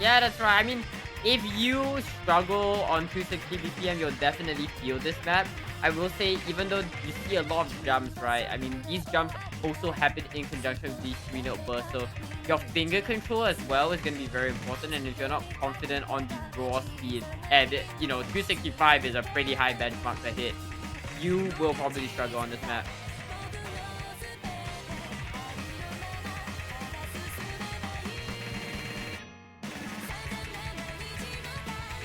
Yeah, that's right. I mean, if you struggle on 260 BPM, you'll definitely feel this map. I will say, even though you see a lot of jumps, right? I mean, these jumps also happen in conjunction with these 3-note bursts. So your finger control as well is going to be very important. And if you're not confident on the raw speed, and you know, 265 is a pretty high benchmark to hit, you will probably struggle on this map.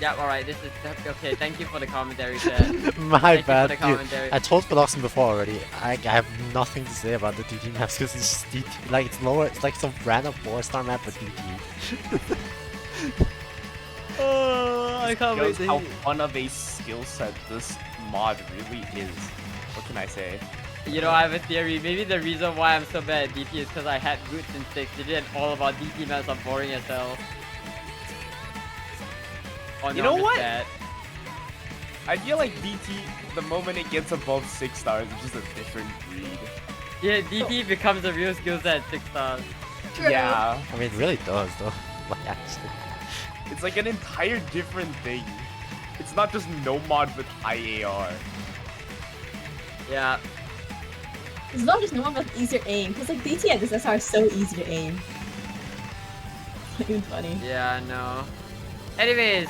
Yeah, alright, this is okay. Thank you for the commentary, chat. my Thank you for bad, the dude. commentary. I told Philoxen before already. I have nothing to say about the DT maps because it's just DT. Like it's lower. It's like some random 4-star map with DT. Oh, I can't Shows how fun of a skill set this mod really is. What can I say? You know, I have a theory. Maybe the reason why I'm so bad at DT is because I had roots in 6-digit and all of our DT maps are boring as hell. Oh, You no, know I'm just what? bad. I feel like DT, the moment it gets above 6 stars, it's just a different breed. Yeah, DT becomes a real skill set at 6 stars. True. Yeah, I mean, it really does though. Like actually. it's like an entire different thing. It's not just no mod with high AR. Yeah. It's not just no one with easier aim, because like DT and this SR is so easy to aim. It's not even funny. Yeah, no. Anyways,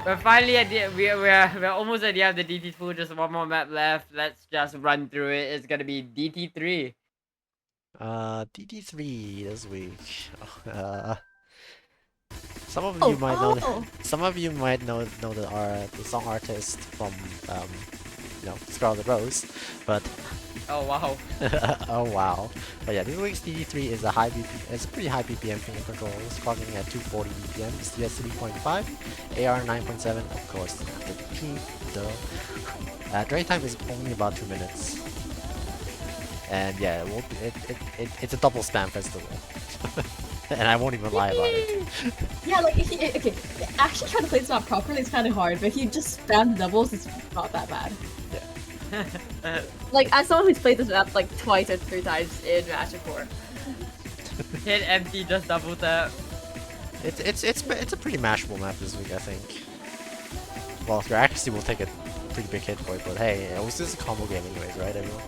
we're finally at the we're almost at the end of the DT2. Just one more map left. Let's just run through it. It's gonna be DT3. DD3 this week. Some of you might know. Some of you might know the song artist from Scarlet Rose, but Oh wow. oh wow. But yeah, this week's DD3 is a it's a pretty high BPM finger control. It's clocking at 240 BPM, CS 3.5, AR 9.7, of course. The drain time is only about 2 minutes. And yeah, it's a double spam festival. And I won't even lie about it. Yeah, like, okay, actually trying to play this map properly is kind of hard, but if you just spam the doubles, it's not that bad. Yeah. Like, as someone who's played this map like twice or 3 times in match before. Hit empty, just double tap. It's a pretty mashable map this week, I think. Well, your accuracy will take a pretty big hit for it, but hey, it was just a combo game anyways, right, everyone?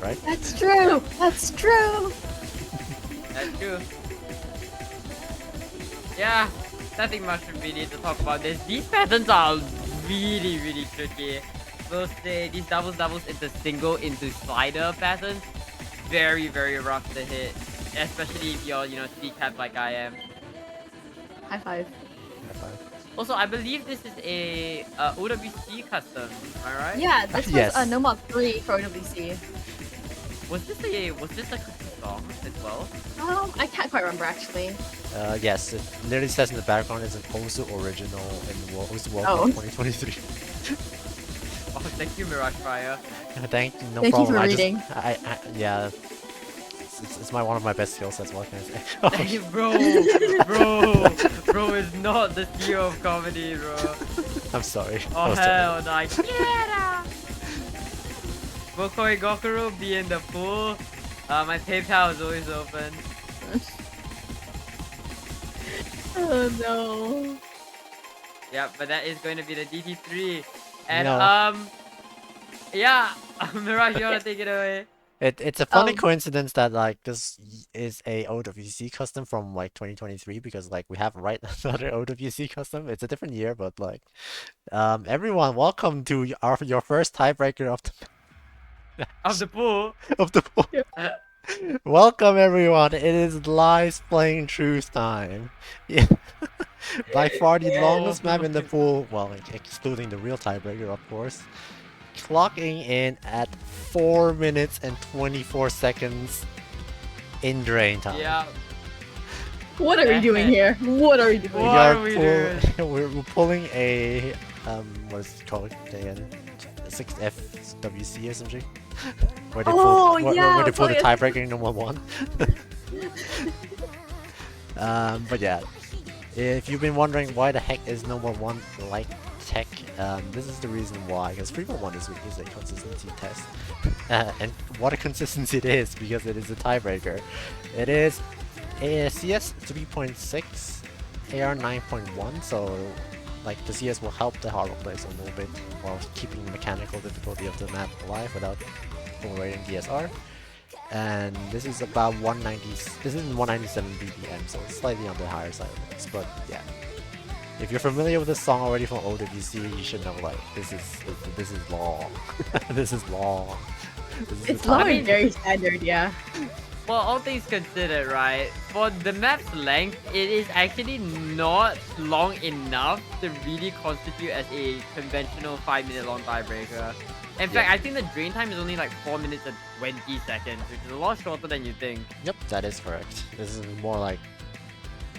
Right? That's true! That's true! That's true. Yeah, nothing much we need to talk about this. These patterns are really, really tricky. We'll say these doubles into single into slider patterns. Very, very rough to hit. Especially if you're, C-cap like I am. High five. High five. Also, I believe this is a OWC custom, am I right? Yeah, this was Yes. a No Mod 3 for OWC. Was this a custom song as well? I can't quite remember actually. Yes, it literally says in the background it's an Osu original in World Oh. Cup 2023. Oh, thank you, Mirage Fire. Thank you, no Thank you problem. for I reading. yeah, it's one of my best skill sets. What can I say? Hey, bro, is not the CEO of comedy, bro. I'm sorry. Oh was hell no, yeah! Bokoi Gokuro be in the pool. My PayPal is always open. Oh no. Yeah, but that is going to be the DT3. And No. yeah, Mirage, you wanna take it away? It's a funny Um, coincidence that like this is a OWC custom from like 2023 because like we have another OWC custom. It's a different year, but like everyone, welcome to your first tiebreaker of the Of the pool. of the pool. Welcome everyone. It is live playing truth time. Yeah. By far the longest map in the pool, well, excluding the real tiebreaker, of course. Clocking in at 4 minutes and 24 seconds in drain time. Yeah. What are we doing here? What are we doing? We What are are we doing? we're pulling a what is it called again? 6FWC or something. Where they Oh, pull, yeah, where they pull the it's like tiebreaker in number 1. But yeah, if you've been wondering why the heck is number 1 like tech, this is the reason why. Because 3.1 is a consistency test, and what a consistency it is because it is a tiebreaker. It is a CS 3.6, AR 9.1, so like the CS will help the hardware players a little bit while keeping the mechanical difficulty of the map alive without overrating DSR. And this is about 190. This is 197 BPM, so it's slightly on the higher side of things. But yeah, if you're familiar with this song already from OWC, you should know like this is long. This is long. This is It's the long time- and very standard, yeah. Well, all things considered, right? For the map's length, it is actually not long enough to really constitute as a conventional 5-minute long tiebreaker. In fact, I think the drain time is only like 4 minutes and 20 seconds, which is a lot shorter than you think. Yep, that is correct. This is more like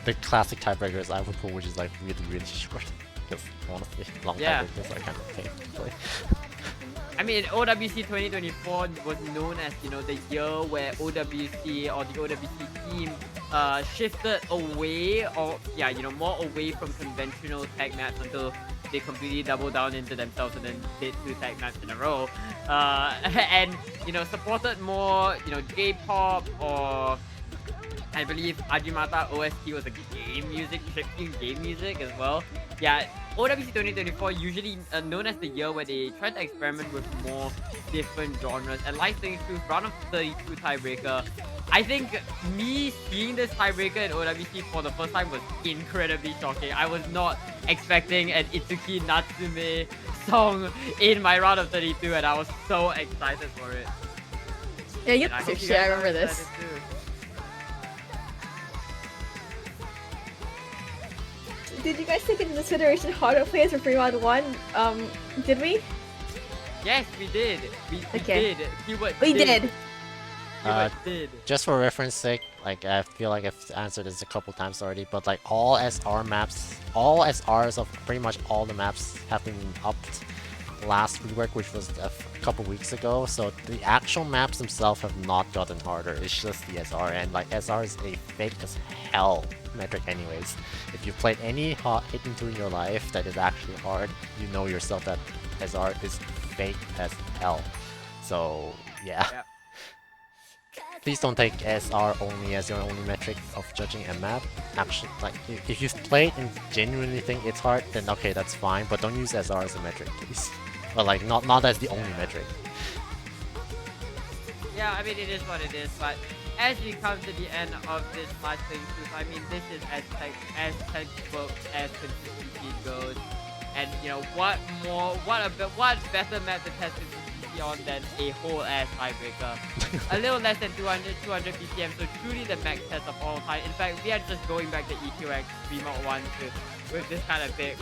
the classic tiebreakers I would pull, which is like really short. Because honestly, long Yeah. tiebreakers are kind of pain to play. I mean, OWC 2024 was known as, the year where OWC or the OWC team shifted away or, more away from conventional tag maps until they completely doubled down into themselves and then did 2 tag maps in a row. And, supported more, J-pop or I believe Ajimata OST was a game music, chiptune game music as well. Yeah, OWC 2024 usually known as the year where they try to experiment with more different genres. And like saying truth, round of 32 tiebreaker. I think me seeing this tiebreaker in OWC for the first time was incredibly shocking. I was not expecting an Itsuki Natsume song in my round of 32, and I was so excited for it. Yeah, you And I lost your hope you shit. I guys are remember this. excited too. Did you guys take into consideration harder players for free round 1? Did we? Yes, we did. We Okay. did. Keyword We did. Keyword did. Just for reference sake, like I feel like I've answered this a couple times already, but like all SR maps, all SRs of pretty much all the maps have been upped last rework, which was a couple weeks ago. So the actual maps themselves have not gotten harder. It's just the SR, and like SR is a fake as hell metric anyways. If you've played any hidden tour in your life that is actually hard, you know yourself that SR is fake as hell. So yeah. Yep. Please don't take SR only as your only metric of judging a map. Actually, like, if you've played and genuinely think it's hard, then okay, that's fine, but don't use SR as a metric, please. But like, not as the only metric. Yeah, I mean, it is what it is, but as we come to the end of this match thing, I mean, this is as textbook as consistency goes. And, you know, what better map to test consistency on than a whole ass tiebreaker? A little less than 200 BPM, so truly the max test of all time. In fact, we are just going back to EQX 3.1 with this kind of pick.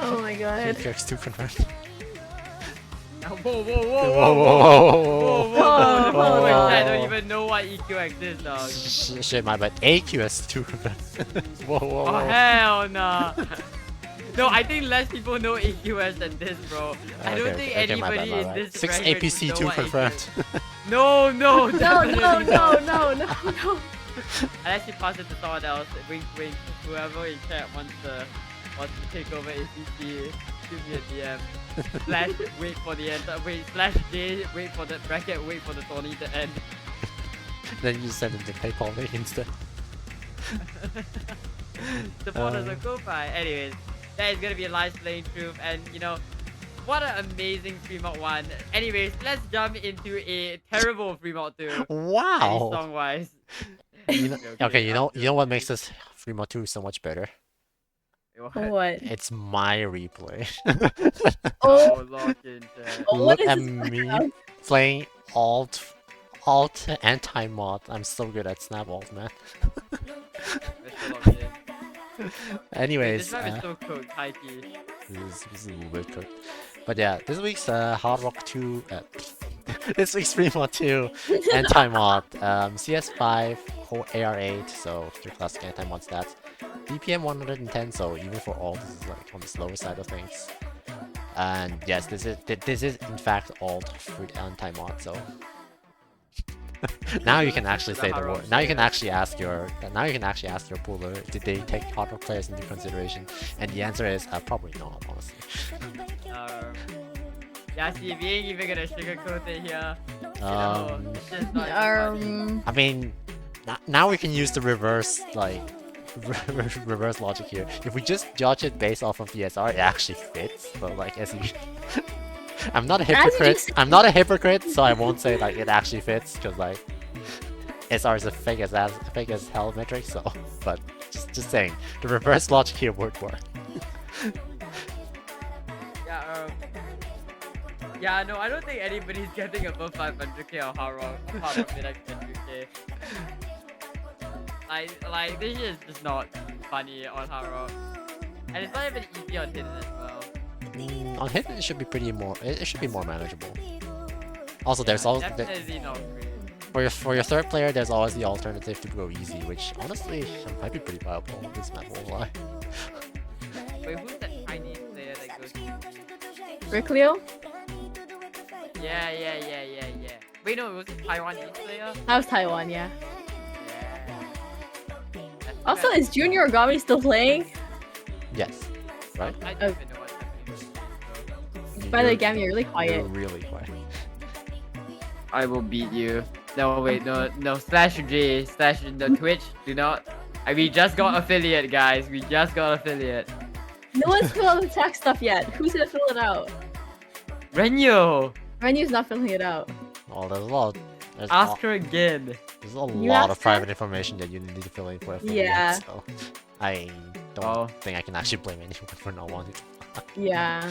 Oh my god. EQX2 confirmed. Whoa, whoa, whoa, Whoa, whoa, whoa, whoa, whoa, whoa, whoa, whoa, whoa, I whoa. don't even know what EQX is, dog. Shit, my bad. AQS2 confirmed. Whoa, whoa, Oh, whoa. hell nah. No, I think less people know EQS than this, bro. I don't think Okay, my anybody bad, my in bad. this 6 bracket would know APC2 what confirmed. EQS. No, No, no, no, definitely no, not. no, no, no. I'll actually pass it to someone else. Wink, wink. Whoever in chat wants to take over APC, shoot me a DM. Slash wait for the end. Wait, slash J, wait for the bracket, wait for the Tony to end. Then you send it to PayPal me instead. Support us on Ko-Fi. Anyways, that is gonna be a live playing truth, and you know, what an amazing Fremont 1. Anyways, let's jump into a terrible Fremont 2. Wow. Song wise. You know, okay, you know what makes this Fremont 2 so much better? What? It's my replay. Oh, lock in chat. Oh, what Look is at this me background? playing alt anti-mod. I'm so good at snap alt, man. Anyways, This map is so cooked, high key. this is a little bit cooked. But yeah, this week's Hard Rock 2, this week's Fremont 2 anti-mod, CS5, AR8, so your classic anti-mod stats. BPM 110, so even for all, this is like on the slower side of things. And yes, this is in fact alt free anti-mod, so now you can actually say the word. Now you can actually ask your pooler, did they take Hard Rock players into consideration? And the answer is probably not, honestly. Yeah, see, we ain't even gonna sugarcoat it here. You know, Um, it's just not even funny. I mean, now we can use the reverse, like, reverse logic here. If we just judge it based off of the SR, it actually fits. But like, as you, I'm not a hypocrite. I'm not a hypocrite, so I won't say like it actually fits because like SR is a fake as hell metric. So, but just saying, the reverse logic here would work. Yeah, no, I don't think anybody's getting above 500k on Hard Rock mid-X 100k. Like, this is just not funny on Hard Rock. And it's not even easy on Hidden as well. On Hidden, it should be it should be more manageable. Also, there's also Definitely not great. for your third player, there's always the alternative to go easy, which honestly might be pretty viable. This map won't lie. Wait, who's that Chinese player that goes Rickleo? Yeah. Wait, no, it was a Taiwanese player? That was Taiwan, yeah. Yeah. Also, is Junior Origami still playing? Yes, right? I don't even know what's happening. By the game, you're really quiet. You're really quiet. I will beat you. No, wait, no, slash J, slash the Twitch, do not. We just got affiliate, guys. We just got affiliate. No one's filled out the tech stuff yet. Who's gonna fill it out? Renyo, Renu's not filling it out. Oh, there's a lot. There's ask her again. There's a You lot of asked private information that you need to fill in for affiliate, Yeah. so I don't Oh. think I can actually blame anyone for not wanting. Yeah.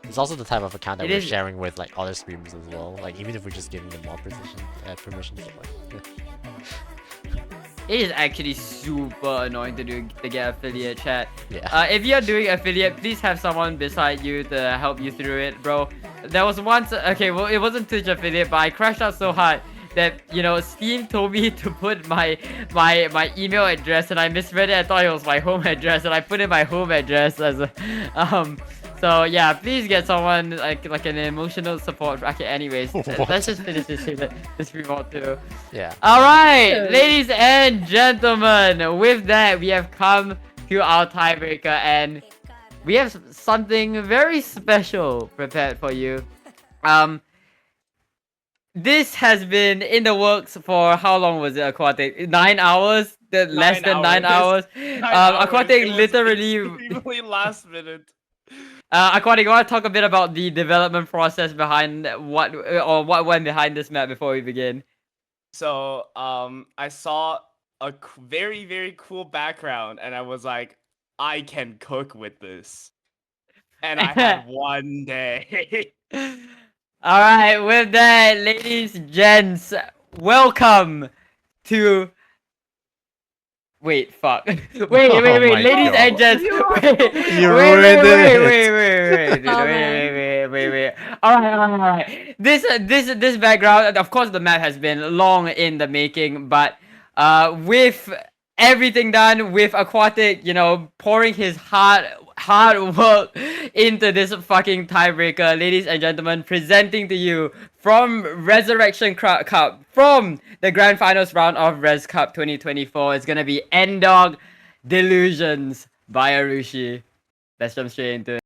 It's also the type of account that It we're is- sharing with like other streamers as well. Like even if we're just giving them more permission to like. It is actually super annoying to get affiliate chat. Yeah. If you're doing affiliate, please have someone beside you to help you through it, bro. There was once, okay, well, it wasn't Twitch affiliate, but I crashed out so hard that, you know, Steam told me to put my email address, and I misread it. I thought it was my home address, and I put in my home address as a, So yeah, please get someone like an emotional support. Okay, anyways, let's just finish this remote too. Yeah. All right, So- ladies and gentlemen, with that, we have come to our tiebreaker, and we have something very special prepared for you. This has been in the works for how long was it, Aquatic? 9 hours? Less than 9 hours? Aquatic It was literally... extremely last minute. Aquatic, you want to talk a bit about the development process behind what went behind this map before we begin? So, I saw a very, very cool background, and I was like, I can cook with this. And I had one day. All right, with that, ladies, gents, welcome to. Wait, fuck. Wait, Oh my ladies God. and gents. You ruined it. Wait. All right. This background, of course, the map has been long in the making, but with everything done, with Aquatic, you know, pouring his hard work into this fucking tiebreaker, ladies and gentlemen, presenting to you from Resurrection Cup, from the Grand Finals round of Res Cup 2024, it's gonna be Endog Delusions by Arushi. Let's jump straight into it.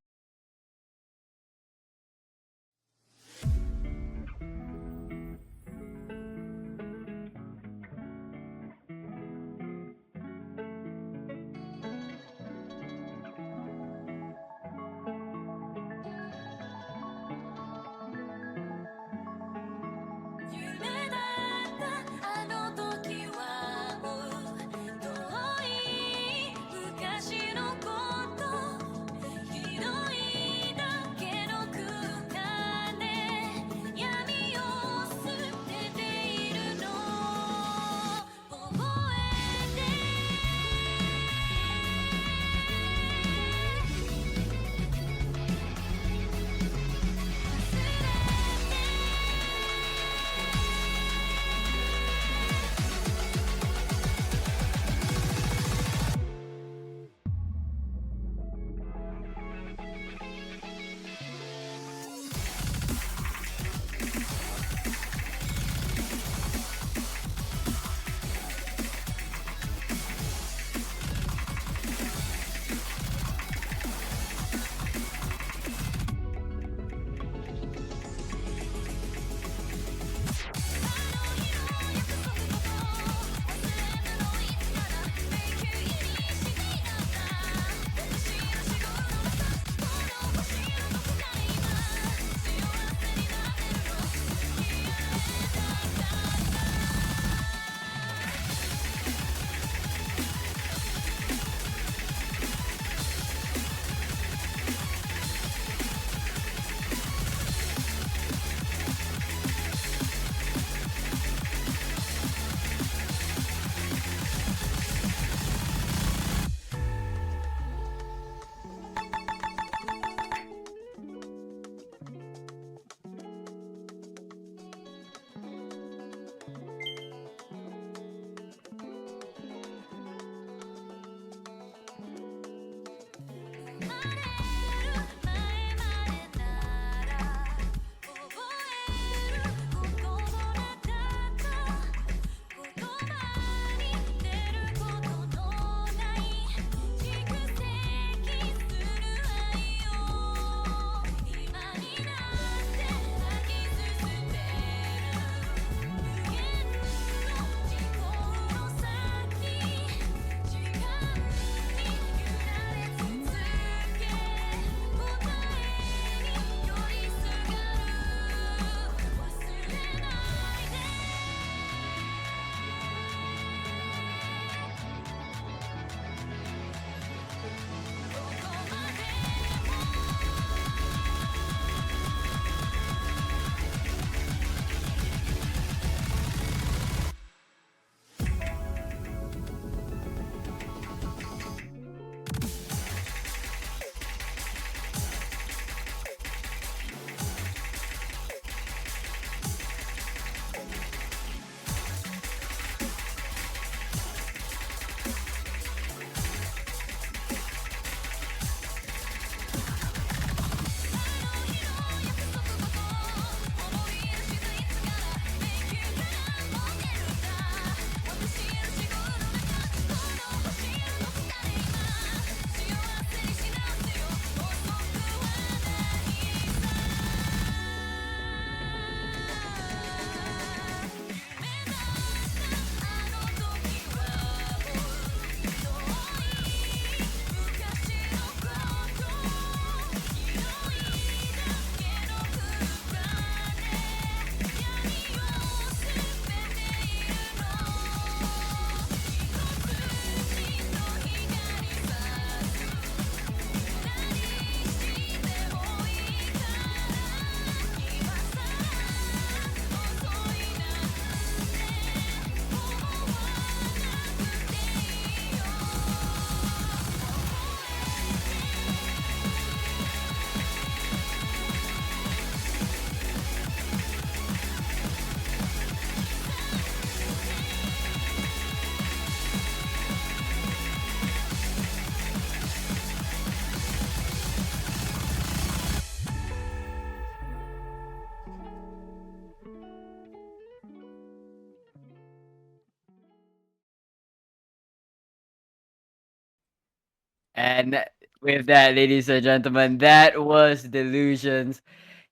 And with that, ladies and gentlemen, that was Delusions.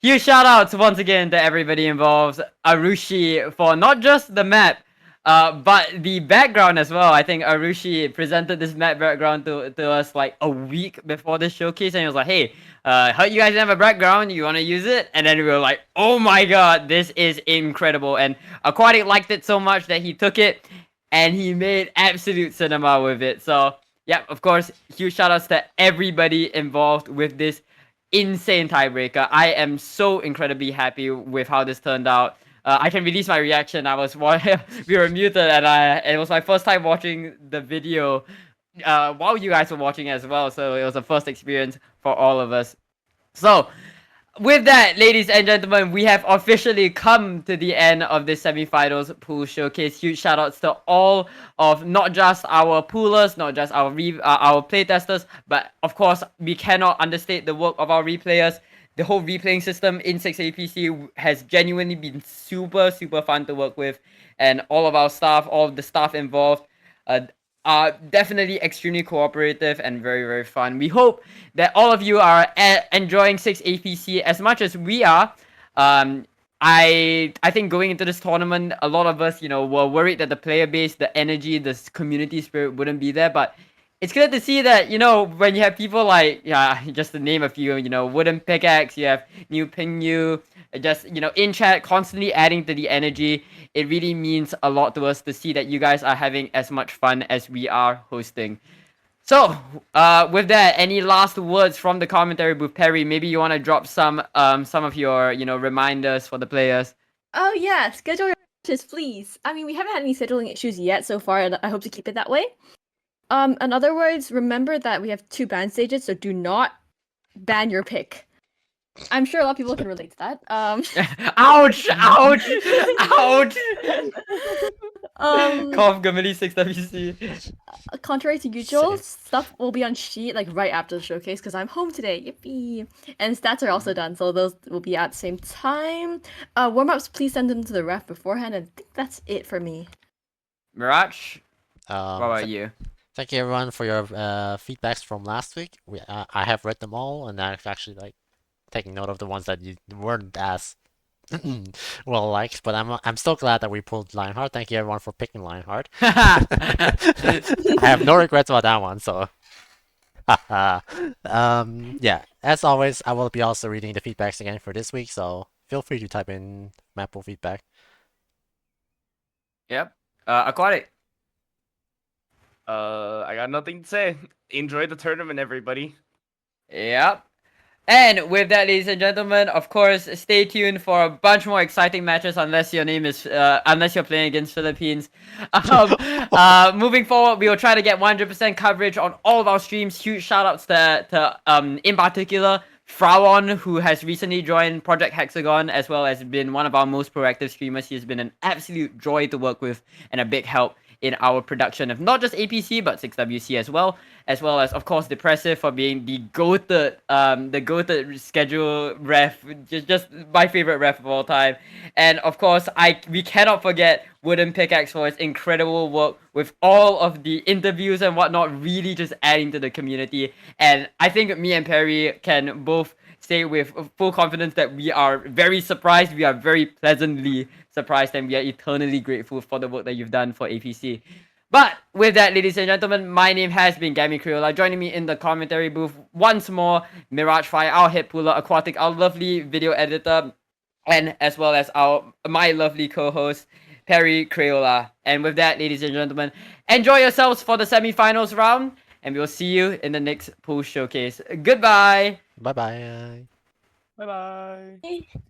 Huge shout outs once again to everybody involved. Arushi for not just the map, but the background as well. I think Arushi presented this map background to us like a week before the showcase, and he was like, "Hey, heard you guys have a background. You want to use it?" And then we were like, "Oh my god, this is incredible!" And Aquatic liked it so much that he took it and he made absolute cinema with it. So yeah, of course, huge shout outs to everybody involved with this insane tiebreaker. I am so incredibly happy with how this turned out. I can release my reaction. We were muted, and it was my first time watching the video while you guys were watching as well. So it was a first experience for all of us. So with that, ladies and gentlemen, we have officially come to the end of this semifinals pool showcase. Huge shout outs to all of not just our poolers, not just our playtesters, but of course, we cannot understate the work of our replayers. The whole replaying system in 6APC has genuinely been super fun to work with, and all of our staff, all of the staff involved, are definitely extremely cooperative and very fun. We hope that all of you are enjoying 6APC as much as we are. I think going into this tournament, a lot of us, were worried that the player base, the energy, the community spirit wouldn't be there, but it's good to see that, when you have people like, just to name a few, Wooden Pickaxe, you have New Ping Yu, just, in chat, constantly adding to the energy. It really means a lot to us to see that you guys are having as much fun as we are hosting. So, with that, any last words from the commentary booth? Perry, maybe you want to drop some of your, reminders for the players. Oh yeah, schedule your matches, please. I mean, we haven't had any scheduling issues yet so far, and I hope to keep it that way. In other words, remember that we have 2 ban stages, so do not ban your pick. I'm sure a lot of people can relate to that. Ouch! Ouch! Ouch! Um, Cough Gummy 6WC. Contrary to usual, Same. stuff will be on sheet like right after the showcase because I'm home today. Yippee! And stats are also done, so those will be at the same time. Warm ups, please send them to the ref beforehand, and I think that's it for me. Mirage, what about th- you? Thank you everyone for your feedbacks from last week. I have read them all, and I've actually taking note of the ones that you weren't as well liked. But I'm still glad that we pulled Lionheart. Thank you everyone for picking Lionheart. I have no regrets about that one. So, yeah. As always, I will be also reading the feedbacks again for this week. So feel free to type in Mappool feedback. Yep. Aquatic. I got nothing to say. Enjoy the tournament, everybody. Yep. And with that, ladies and gentlemen, of course, stay tuned for a bunch more exciting matches unless your name is unless you're playing against Philippines. Moving forward, we will try to get 100% coverage on all of our streams. Huge shout outs to in particular Frawan, who has recently joined Project Hexagon, as well as been one of our most proactive streamers. He has been an absolute joy to work with and a big help in our production of not just APC but 6WC as well as of course Depressive for being the goated schedule ref, just my favorite ref of all time. And of course we cannot forget Wooden Pickaxe for his incredible work with all of the interviews and whatnot, really just adding to the community. And I think me and Perry can both say with full confidence that we are very surprised, we are very pleasantly surprised, and we are eternally grateful for the work that you've done for APC. But with that, ladies and gentlemen, my name has been Gammy Crayola. Joining me in the commentary booth once more, Mirage Fire, our head puller, Aquatic, our lovely video editor, and as well as my lovely co-host, Perry Crayola. And with that, ladies and gentlemen, enjoy yourselves for the semi-finals round, and we'll see you in the next pool showcase. Goodbye! Bye bye. Bye bye.